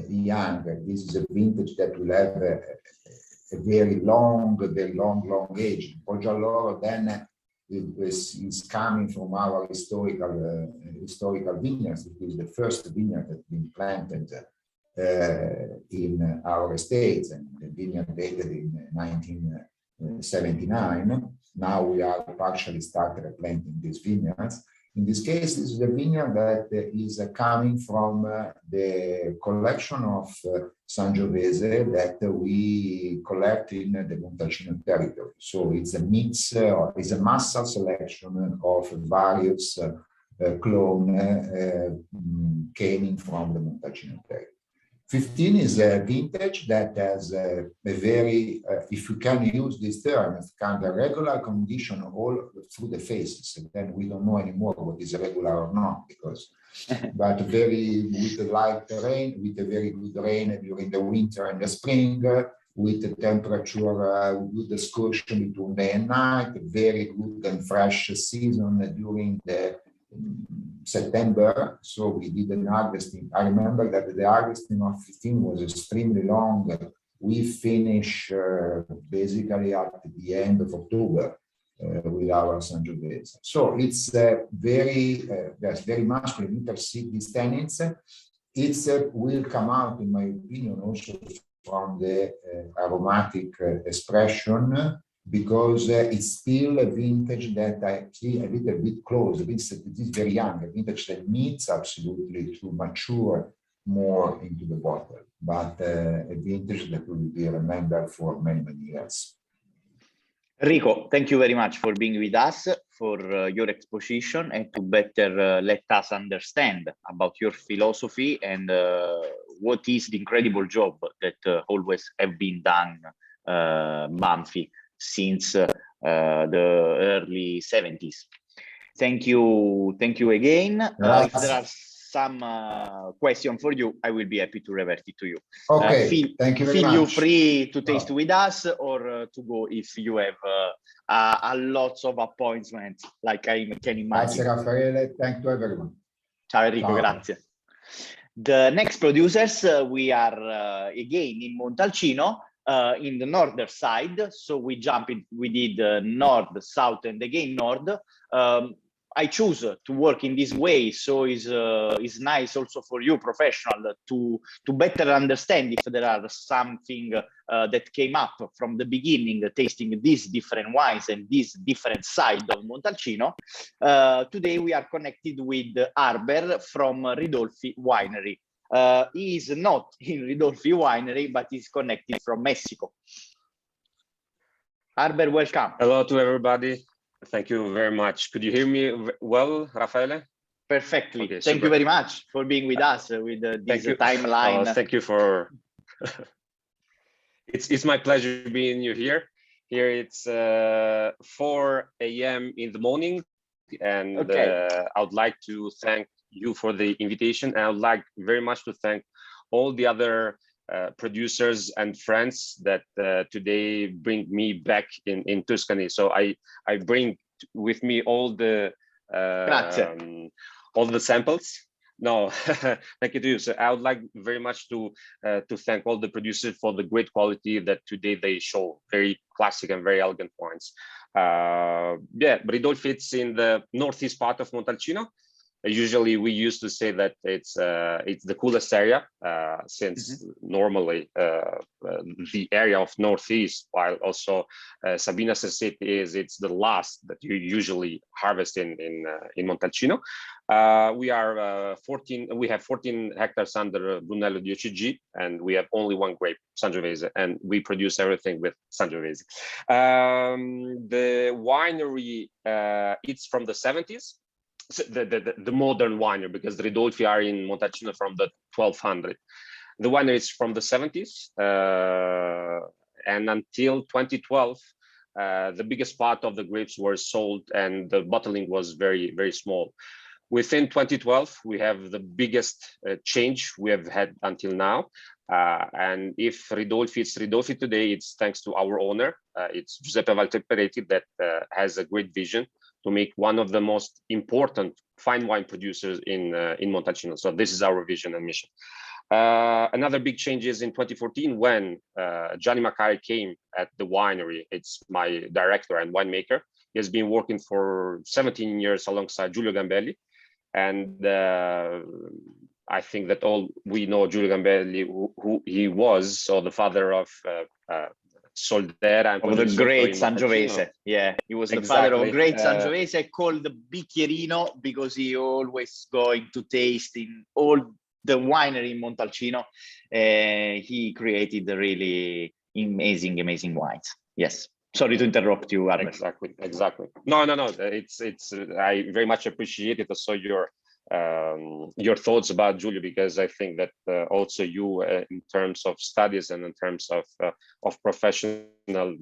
young. This is a vintage that will have a very long age. Poggio Alloro then is coming from our historical vineyards. It is the first vineyard that's been planted in our estates, and the vineyard dated in 1979. Now we are partially started planting these vineyards. In this case, this is a vineyard that is coming from the collection of Sangiovese that we collect in the Montalcino territory. So it's a mix, it's a master selection of various clones coming from the Montalcino territory. 15 is a vintage that has a very, if you can use this term, it's kind of regular condition all through the phases. And then we don't know anymore what is regular or not, because, but very with the light rain, with a very good rain during the winter and the spring, with the temperature, with the excursion between day and night, very good and fresh season during the September. So we did an harvesting. I remember that the harvesting of 15 was extremely long. We finished basically at the end of October with our Sangiovese. So it's very masculine. You perceive these tannins. It will come out, in my opinion, also from the aromatic expression because it's still a vintage that I see a little bit close. It is very young, a vintage that needs absolutely to mature more into the bottle, but a vintage that will be remembered for many, many years. Rico, thank you very much for being with us, for your exposition, and to better let us understand about your philosophy and what is the incredible job that always have been done Banfi since the early 70s. Thank you again. If there are some question for you, I will be happy to revert it to you. Okay, thank you very much. Feel free to taste with us or to go if you have a lots of appointments, like I can imagine. Grazie Raffaele, thank you everyone. Ciao Enrico, grazie. The next producers, we are again in Montalcino, in the northern side. So we did north, south, and again north. I choose to work in this way, so is nice also for you, professional, to better understand if there are something that came up from the beginning, tasting these different wines and this different side of Montalcino. Today we are connected with Arber from Ridolfi Winery. He is not in Ridolfi Winery, but he's connected from Mexico. Arber, welcome. Hello to everybody. Thank you very much. Could you hear me well, Raffaele? Perfectly. Okay, thank you very much for being with us with this timeline. Thank you for. It's my pleasure being here. Here it's 4 a.m. in the morning, and okay. I would like to thank you for the invitation. And I would like very much to thank all the other producers and friends that today bring me back in Tuscany. So I bring with me all the samples. No, thank you to you. So I would like very much to thank all the producers for the great quality that today they show. Very classic and very elegant wines. Yeah, Ridolfi fits in the northeast part of Montalcino. Usually we used to say that it's the coolest area since normally the area of northeast, while also Sabina Sassetti it's the last that you usually harvest in Montalcino. We have 14 hectares under Brunello di OCG, and we have only one grape, Sangiovese, and we produce everything with Sangiovese. The winery it's from the 70s. So the modern winery, because the Ridolfi are in Montalcino from the 1200. The winery is from the 70s, and until 2012, the biggest part of the grapes were sold and the bottling was very, very small. Within 2012, we have the biggest change we have had until now. And if Ridolfi is Ridolfi today, it's thanks to our owner. It's Giuseppe Valteperetti that has a great vision to make one of the most important fine wine producers in Montalcino. So this is our vision and mission. Another big change is in 2014 when Gianni Maccari came at the winery. It's my director and winemaker. He has been working for 17 years alongside Giulio Gambelli. And I think that all we know Giulio Gambelli, who he was, so the father of Soldera. Of the great Sangiovese. Yeah, he was the father of great Sangiovese, called the Bicchierino because he always going to taste in all the winery in Montalcino. He created the really amazing wines. Yes. Sorry to interrupt you, Arber. Exactly. No. It's I very much appreciate it. Also your thoughts about Giulio, because I think that also you in terms of studies and in terms of professional,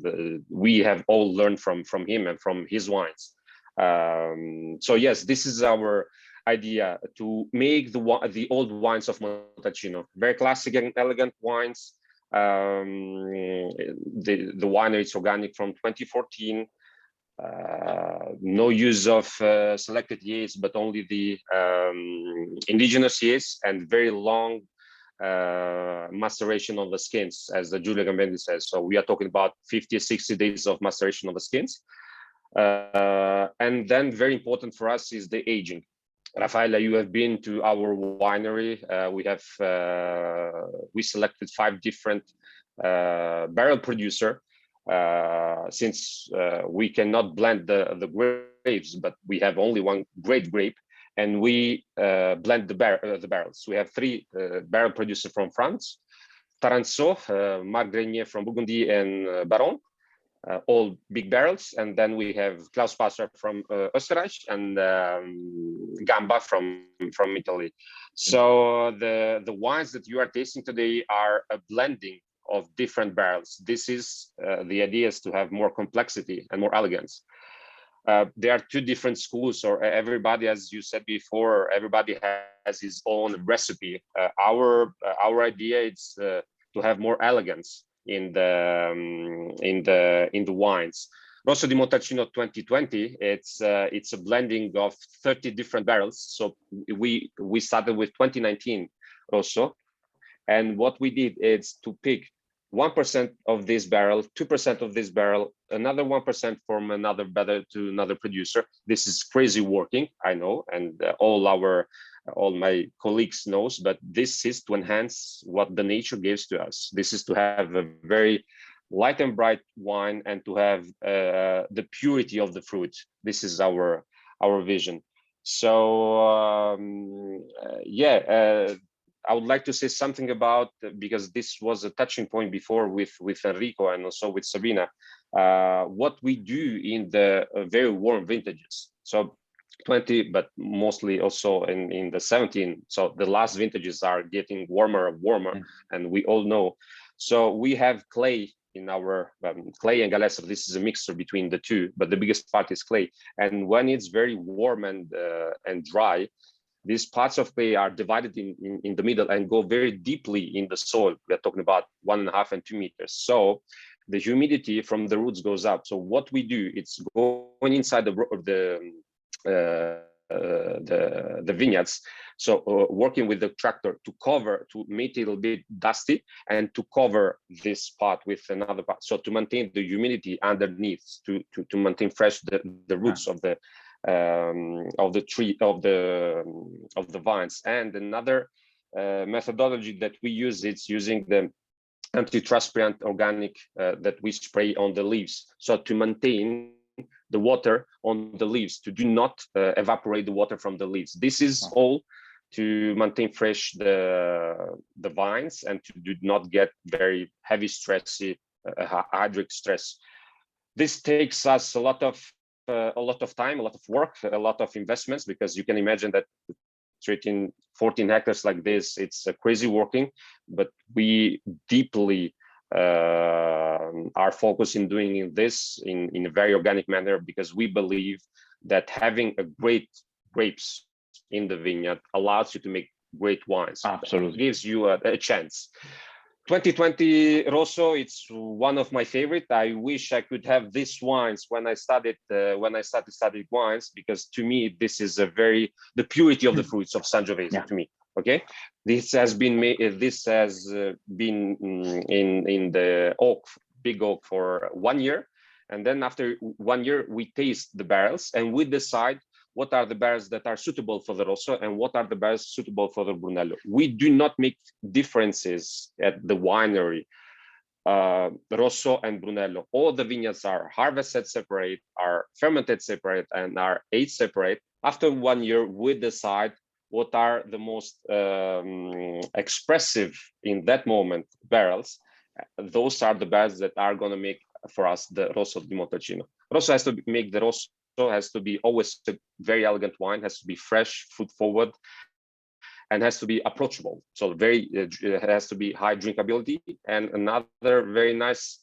we have all learned from him and from his wines. So yes, this is our idea, to make the old wines of Montalcino very classic and elegant wines. The winery is organic from 2014. No use of selected yeast, but only the indigenous yeast, and very long maceration of the skins, as the Giulio Gambelli says. So we are talking about 50-60 days of maceration of the skins. And then very important for us is the aging. Raffaele, you have been to our winery. We selected 5 different barrel producer. since we cannot blend the grapes, but we have only one great grape, and we blend the barrels. We have 3 barrel producers from France: Taranceau, Marc Grenier from Burgundy, and Baron, all big barrels. And then we have Klaus Passer from Österreich, and Gamba from Italy. So the wines that you are tasting today are a blending of different barrels. This is the idea, is to have more complexity and more elegance. There are 2 different schools, or everybody, as you said before, everybody has his own recipe. Our idea is to have more elegance in the wines. Rosso di Montalcino 2020, it's a blending of 30 different barrels. So we started with 2019 Rosso, and what we did is to pick 1% of this barrel, 2% of this barrel, another 1% from another barrel to another producer. This is crazy working, I know, and all my colleagues knows, but this is to enhance what the nature gives to us. This is to have a very light and bright wine, and to have the purity of the fruit. This is our vision. So I would like to say something about, because this was a touching point before with Enrico and also with Sabina, what we do in the very warm vintages. So 20, but mostly also in the 17. So the last vintages are getting warmer and warmer, and we all know. So we have clay in our clay and galestre. This is a mixture between the 2, but the biggest part is clay. And when it's very warm and dry, these parts of clay are divided in the middle and go very deeply in the soil. We're talking about 1.5 and 2 meters. So the humidity from the roots goes up. So what we do, it's going inside the vineyards. So working with the tractor to make it a little bit dusty, and to cover this part with another part. So to maintain the humidity underneath, to maintain fresh the roots of the tree, of the vines. And another methodology that we use, it's using the antitranspirant organic that we spray on the leaves, so to maintain the water on the leaves, to do not evaporate the water from the leaves. This is all to maintain fresh the vines, and to do not get very heavy stressy hydric stress. This takes us a lot of time, a lot of work, a lot of investments, because you can imagine that treating 14 hectares like this, it's crazy working, but we deeply are focused in doing this in a very organic manner, because we believe that having a great grapes in the vineyard allows you to make great wines. Absolutely. It gives you a chance. 2020 Rosso, it's one of my favorite. I wish I could have these wines when I started studying wines, because to me this is the purity of the fruits of Sangiovese. To me, okay, this has been in the big oak for 1 year, and then after 1 year we taste the barrels and we decide what are the barrels that are suitable for the Rosso and what are the barrels suitable for the Brunello. We do not make differences at the winery, Rosso and Brunello. All the vineyards are harvested separate, are fermented separate, and are aged separate. After 1 year, we decide what are the most expressive in that moment barrels. Those are the barrels that are going to make for us the Rosso di Montalcino. Rosso has to make the Rosso, has to be always a very elegant wine, has to be fresh, fruit forward, and has to be approachable. So it has to be high drinkability. And another very nice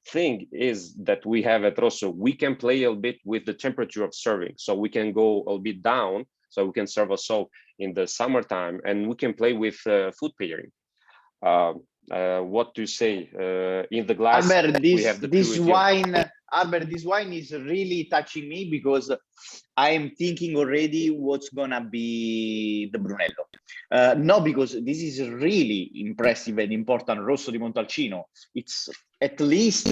thing is that we have at Rosso, we can play a little bit with the temperature of serving. So we can go a little bit down, so we can serve also in the summertime, and we can play with food pairing. What to say, in the glass, Albert, we have the this wine. Albert, this wine is really touching me, because I'm thinking already what's gonna be the Brunello. No, because this is really impressive and important Rosso di Montalcino. It's at least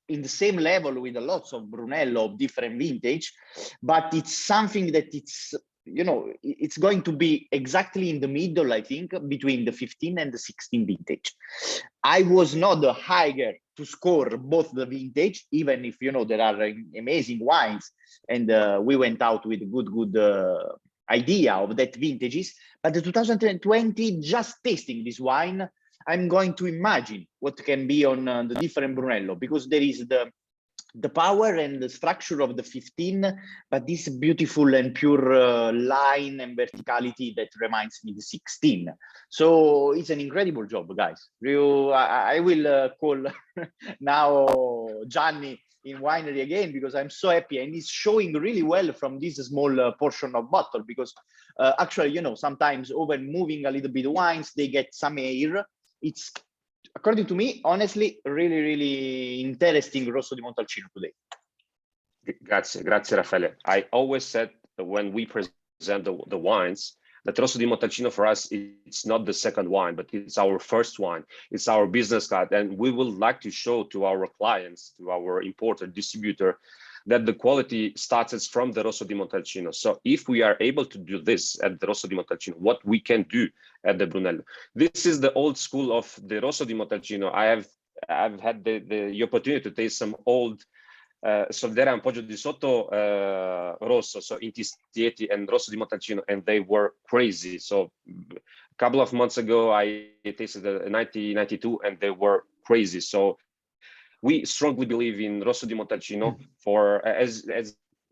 in the same level with lots of Brunello of different vintage, but it's something that it's, you know, it's going to be exactly in the middle, I think, between the 15 and the 16 vintage. I was not a higher to score both the vintage, even if, you know, there are amazing wines, and we went out with good idea of that vintages. But the 2020, just tasting this wine, I'm going to imagine what can be on the different Brunello, because there is the power and the structure of the 15, but this beautiful and pure line and verticality that reminds me the 16. So it's an incredible job, guys. I will call now Gianni in winery again, because I'm so happy, and it's showing really well from this small portion of bottle, because actually, you know, sometimes over moving a little bit wines, they get some air. It's, according to me, honestly, really interesting Rosso di Montalcino today. Grazie, Raffaele. I always said that when we present the wines, that Rosso di Montalcino for us, it's not the second wine, but it's our first wine. It's our business card, and we would like to show to our clients, to our importer, distributor, that the quality starts from the Rosso di Montalcino. So if we are able to do this at the Rosso di Montalcino, what we can do at the Brunello. This is the old school of the Rosso di Montalcino. I've had the opportunity to taste some old Soldera and Poggio di Sotto Rosso, so Inti Stieti and Rosso di Montalcino, and they were crazy. So a couple of months ago, I tasted the 1992, and they were crazy. So we strongly believe in Rosso di Montalcino for as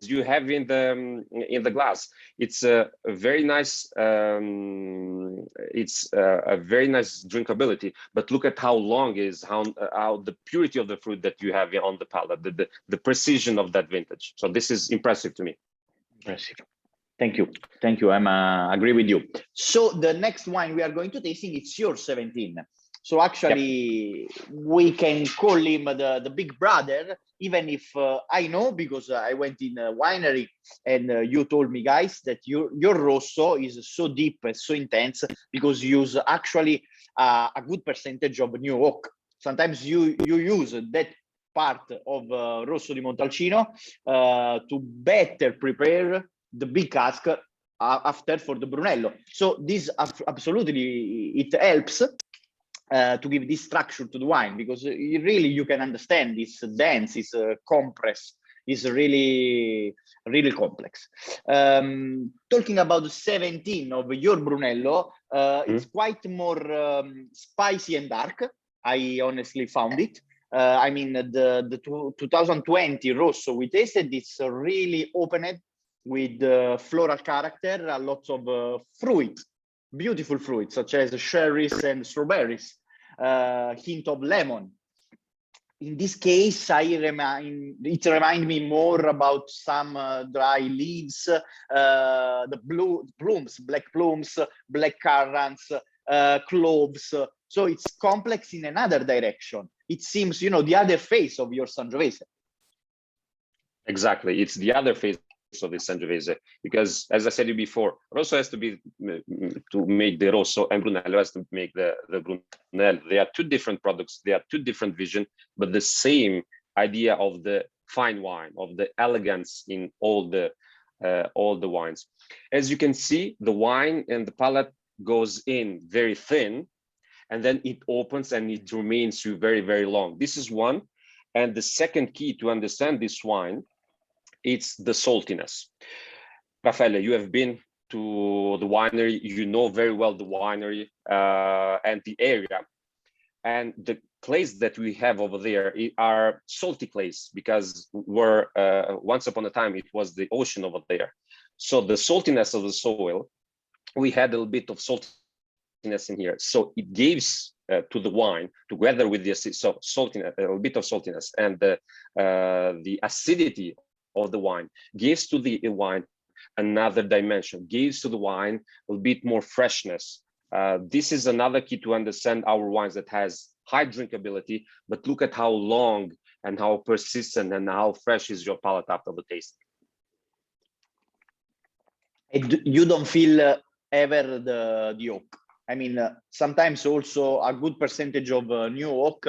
you have in the glass. It's a very nice drinkability, but look at how long is how the purity of the fruit that you have on the palate, the precision of that vintage. So this is impressive to me. Impressive. Thank you. I'm agree with you. So the next wine we are going to tasting, it's your 17. So actually, we can call him the big brother, even if I know, because I went in a winery and you told me, guys, that your Rosso is so deep and so intense because you use actually a good percentage of new oak. Sometimes you use that part of Rosso di Montalcino to better prepare the big cask after for the Brunello. So this absolutely, it helps to give this structure to the wine, because really you can understand this dense, is compressed, is really complex. Talking about the 17 of your Brunello, it's quite more spicy and dark. I honestly found it. I mean, the 2020 Rosso we tasted, it's really opened with floral character, a lot of fruit, beautiful fruit, such as cherries and strawberries, hint of lemon. In this case, it reminds me more about some dry leaves, the plumes, black currants, cloves. So it's complex in another direction. It seems, you know, the other face of your Sangiovese. Exactly, it's the other face of the Sangiovese, because as I said before, Rosso has to be to make the Rosso, and Brunello has to make the Brunello. They are two different products, they are two different visions, but the same idea of the fine wine, of the elegance in all the wines. As you can see, the wine and the palate goes in very thin, and then it opens and it remains you very, very long. This is one. And the second key to understand this wine, it's the saltiness. Raffaele, you have been to the winery, you know very well the winery and the area. And the clays that we have over there are salty clays, because we're, once upon a time, it was the ocean over there. So the saltiness of the soil, we had a little bit of saltiness in here. So it gives to the wine, together with the saltiness, a little bit of saltiness, and the acidity of the wine gives to the wine another dimension, gives to the wine a little bit more freshness. This is another key to understand our wines, that has high drinkability, but look at how long and how persistent and how fresh is your palate after the taste. You don't feel ever the oak. I mean, sometimes also a good percentage of new oak,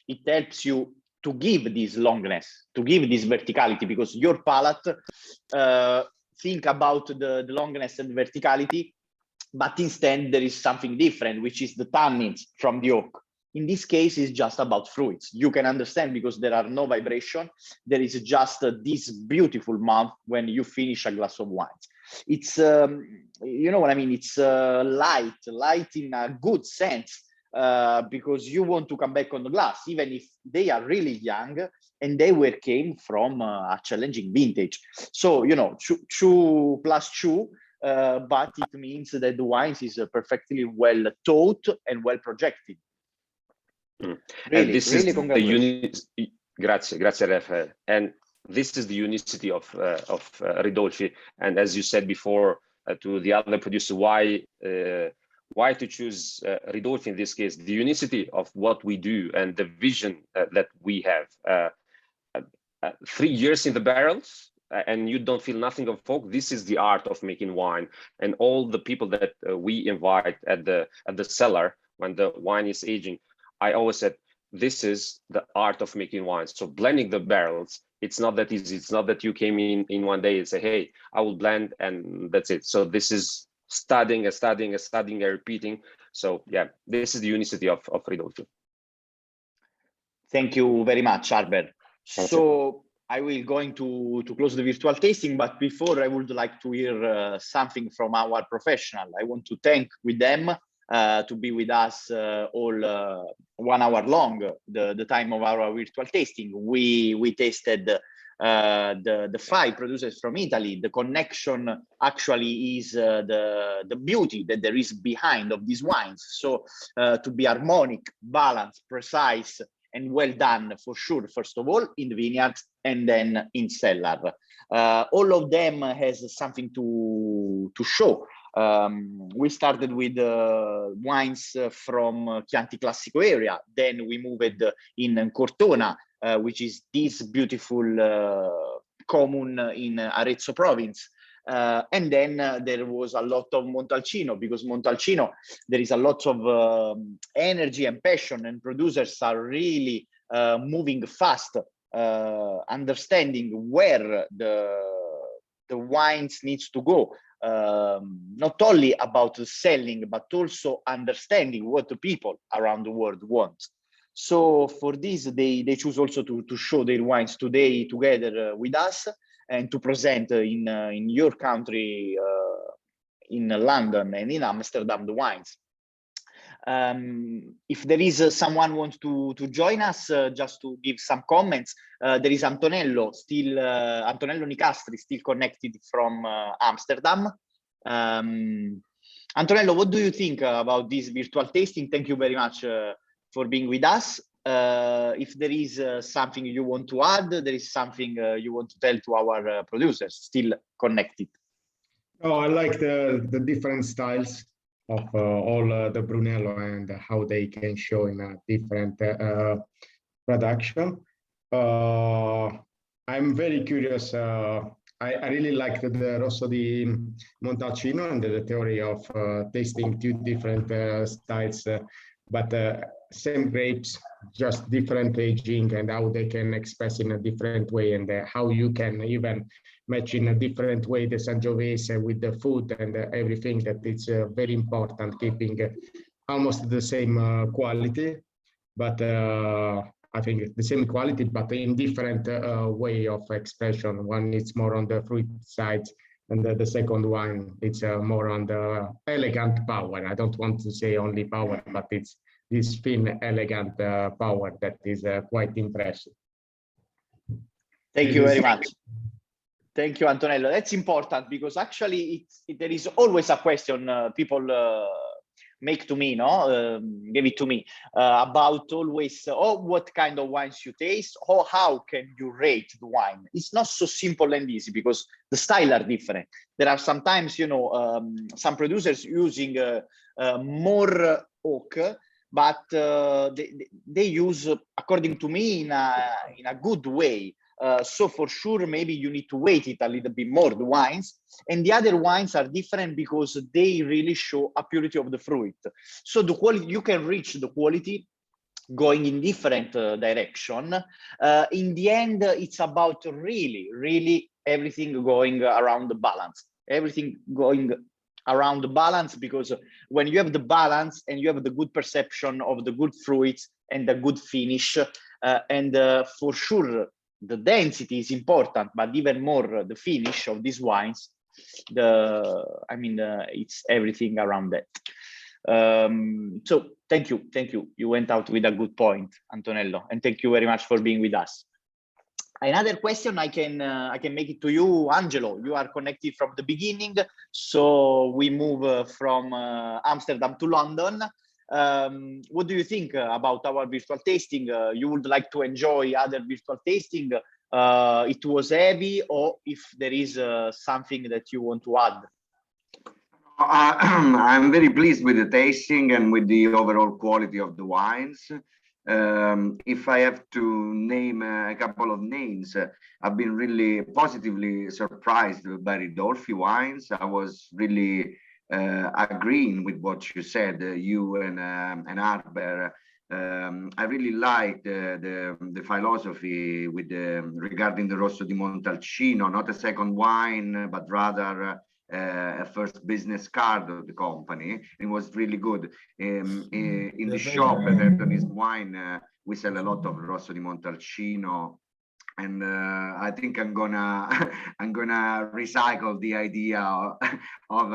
it helps you to give this longness, to give this verticality, because your palate think about the longness and verticality, but instead there is something different, which is the tannins from the oak. In this case, it's just about fruits. You can understand because there are no vibration. There is just this beautiful month when you finish a glass of wine. It's, you know what I mean? It's light in a good sense, because you want to come back on the glass, even if they are really young and they came from a challenging vintage. So, you know, 2 + 2, but it means that the wines is perfectly well thought and well projected. Really, and this really is the unity. Grazie, Rafael. And this is the unicity of Ridolfi. And as you said before to the other producer, why to choose Ridolfi in this case? The unicity of what we do and the vision that we have. 3 years in the barrels, and you don't feel nothing of folk. This is the art of making wine. And all the people that we invite at the cellar when the wine is aging, I always said, this is the art of making wine. So blending the barrels, it's not that easy. It's not that you came in one day and say, hey, I will blend and that's it. So this is studying and repeating. So yeah, this is the unicity of Ridolfi. Thank you very much, Albert. So I will going to close the virtual tasting, but before I would like to hear something from our professional. I want to thank with them to be with us all 1 hour long, the time of our virtual tasting. We tasted the 5 producers from Italy. The connection actually is the beauty that there is behind of these wines. So to be harmonic, balanced, precise, and well done for sure, first of all, in the vineyard and then in cellar. All of them has something to show. We started with wines from Chianti Classico area. Then we moved in Cortona, which is this beautiful commune in Arezzo province. And then there was a lot of Montalcino, because Montalcino, there is a lot of energy and passion, and producers are really moving fast, understanding where the wines needs to go. Not only about selling, but also understanding what the people around the world want. So for this, they choose also to show their wines today together with us, and to present in your country, in London and in Amsterdam, the wines. If there is someone wants to join us, just to give some comments, there is Antonello Nicastri, still connected from Amsterdam. Antonello, what do you think about this virtual tasting? Thank you very much for being with us. If there is something you want to add, there is something you want to tell to our producers still connected. Oh, I like the different styles of all the Brunello and how they can show in a different production. I'm very curious. I really like the Rosso di Montalcino and the theory of tasting 2 different styles, but same grapes, just different aging, and how they can express in a different way, and how you can even match in a different way the Sangiovese with the food and everything. That it's very important, keeping almost the same quality, but I think the same quality, but in different way of expression. One is more on the fruit side, and the second one, it's more on the elegant power. I don't want to say only power, but it's this thin, elegant power that is quite impressive. Thank you very much. Thank you, Antonello. That's important, because actually there is always a question people make to me, give it to me, about always, what kind of wines you taste, or how can you rate the wine? It's not so simple and easy, because the style are different. There are sometimes, some producers using more oak, but they use, according to me, in a good way. So for sure, maybe you need to weight it a little bit more, the wines. And the other wines are different because they really show a purity of the fruit. So the quality, you can reach the quality going in different direction. In the end, it's about really everything going around the balance, everything going around the balance, because when you have the balance and you have the good perception of the good fruits and the good finish, and for sure the density is important, but even more the finish of these wines, it's everything around that. So thank you. You went out with a good point, Antonello, and thank you very much for being with us. Another question I can make it to you, Angelo. You are connected from the beginning, so we move from Amsterdam to London. What do you think about our virtual tasting? You would like to enjoy other virtual tasting? It was heavy, or if there is something that you want to add? I'm very pleased with the tasting and with the overall quality of the wines. If I have to name a couple of names, I've been really positively surprised by Ridolfi wines. I was really agreeing with what you said, you and Arber. I really like the philosophy with regarding the Rosso di Montalcino, not a second wine, but rather a first business card of the company. It was really good. In the shop at Anthony's Wine, we sell a lot of Rosso di Montalcino, and I think I'm gonna recycle the idea of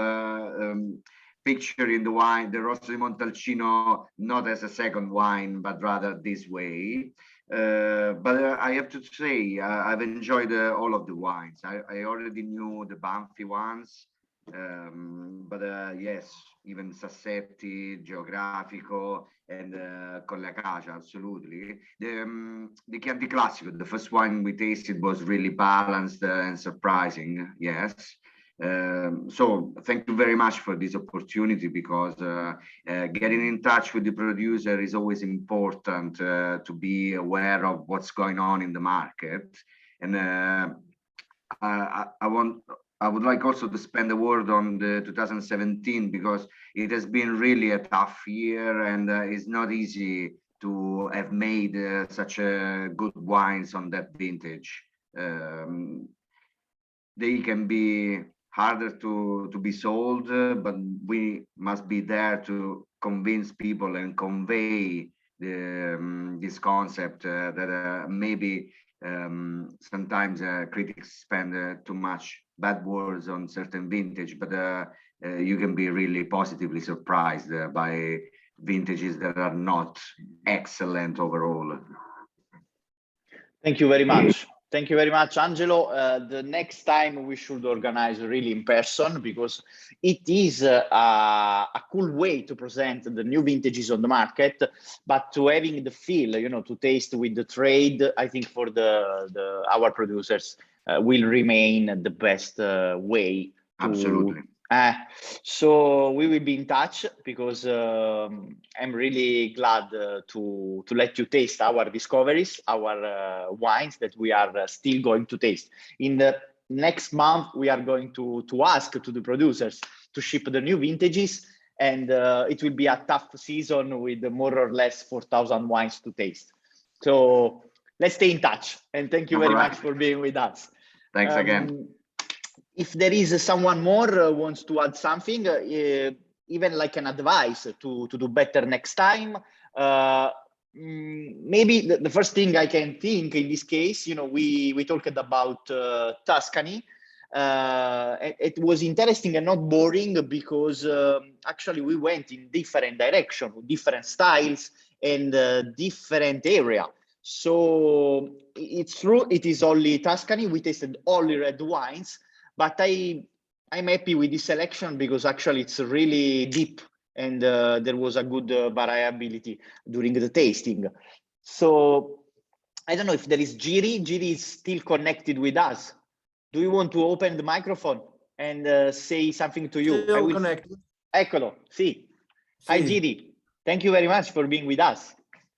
picturing the wine, the Rosso di Montalcino, not as a second wine, but rather this way. But I have to say, I've enjoyed all of the wines. I already knew the Banfi ones, but yes, even Sassetti, Geografico, and Colle Acacia, absolutely. The Chianti Classico, the first wine we tasted, was really balanced and surprising, yes. So thank you very much for this opportunity, because getting in touch with the producer is always important, to be aware of what's going on in the market. And I would like also to spend a word on the 2017, because it has been really a tough year, and it's not easy to have made such good wines on that vintage. They can be harder to be sold, but we must be there to convince people and convey this concept that maybe sometimes critics spend too much bad words on certain vintage, but you can be really positively surprised by vintages that are not excellent overall. Thank you very much. Thank you very much, Angelo. The next time we should organize really in person, because it is a cool way to present the new vintages on the market, but to having the feel, to taste with the trade, I think for our producers will remain the best way. Absolutely. So we will be in touch, because I'm really glad to let you taste our discoveries, our wines that we are still going to taste. In the next month, we are going to ask to the producers to ship the new vintages, and it will be a tough season with more or less 4,000 wines to taste. So let's stay in touch, and thank you very much for being with us. Thanks again. If there is someone more wants to add something, even like an advice to do better next time, maybe the first thing I can think in this case, we talked about Tuscany. It was interesting and not boring, because actually we went in different directions, different styles, and different area. So it's true, it is only Tuscany. We tasted only red wines, but I'm happy with this selection, because actually it's really deep, and there was a good variability during the tasting. So I don't know if there is Giri. Giri is still connected with us. Do you want to open the microphone and say something to you? Still connected. Eccolo, sì. Hi, Giri. Thank you very much for being with us.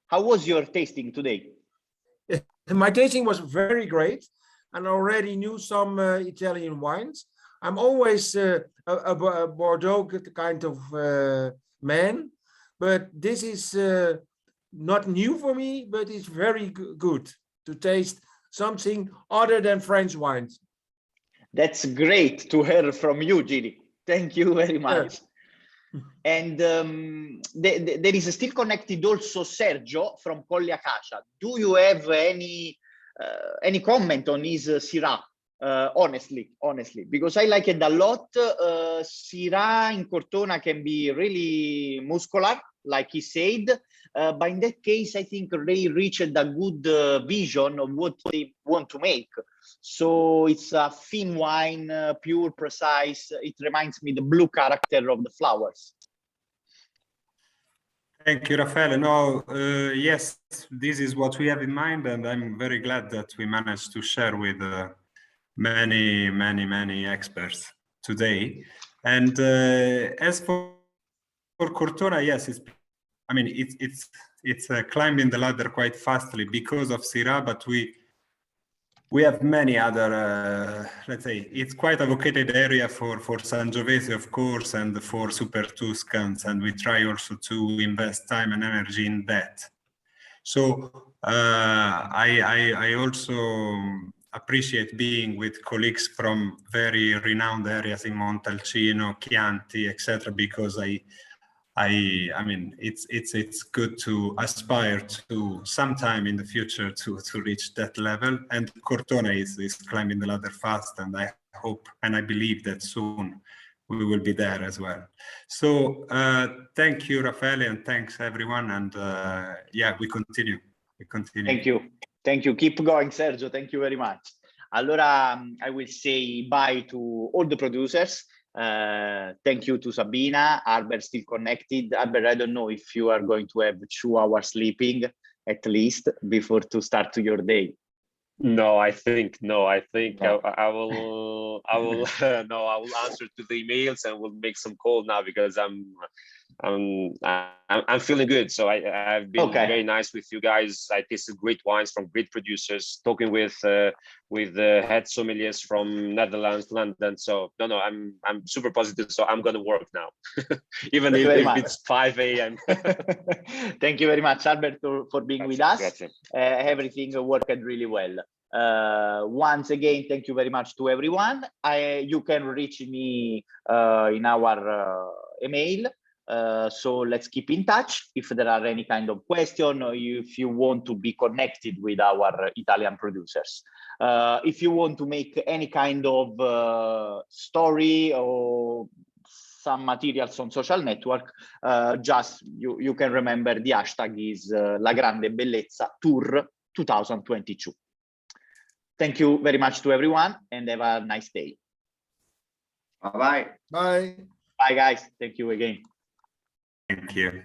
How was your tasting today? My tasting was very great, and I already knew some Italian wines. I'm always a Bordeaux kind of man, but this is not new for me, but it's very good to taste something other than French wines. That's great to hear from you, Giri. Thank you very much. And there is still connected also Sergio from Colle Acacia. Do you have any comment on his Syrah? Honestly, because I like it a lot. Syrah in Cortona can be really muscular, like he said, but in that case, I think they reached a good vision of what they want to make. So it's a thin wine, pure, precise. It reminds me the blue character of the flowers. Thank you, Raffaele. No, yes, this is what we have in mind, and I'm very glad that we managed to share with many experts today. And as for Cortona, yes, it's climbing the ladder quite fastly because of Syrah, but we have many other, let's say, it's quite a vocated area for Sangiovese, of course, and for Super Tuscans, and we try also to invest time and energy in that. So I also appreciate being with colleagues from very renowned areas in Montalcino, Chianti, etc., because I mean, it's good to aspire to sometime in the future to reach that level. And Cortona is climbing the ladder fast, and I hope and I believe that soon we will be there as well. So thank you, Raffaele, and thanks everyone. And yeah, we continue. Thank you. Keep going, Sergio. Thank you very much. Allora, I will say bye to all the producers. Thank you to Sabina. Albert still connected. Albert, I don't know if you are going to have 2 hours sleeping at least before to start your day. No, I think I will answer to the emails and will make some call now because I'm feeling good. So I've been very nice with you guys. I tasted great wines from great producers, talking with head sommeliers from Netherlands, London. So no, I'm super positive. So I'm gonna work now, even if it's 5 a.m. Thank you very much, Albert, for being with us. Everything worked really well. Once again, thank you very much to everyone. You can reach me in our email. So let's keep in touch if there are any kind of question, or if you want to be connected with our Italian producers. If you want to make any kind of story or some materials on social network, just you can remember the hashtag is La Grande Bellezza Tour 2022. Thank you very much to everyone and have a nice day. Bye-bye. Bye. Bye, guys. Thank you again. Thank you.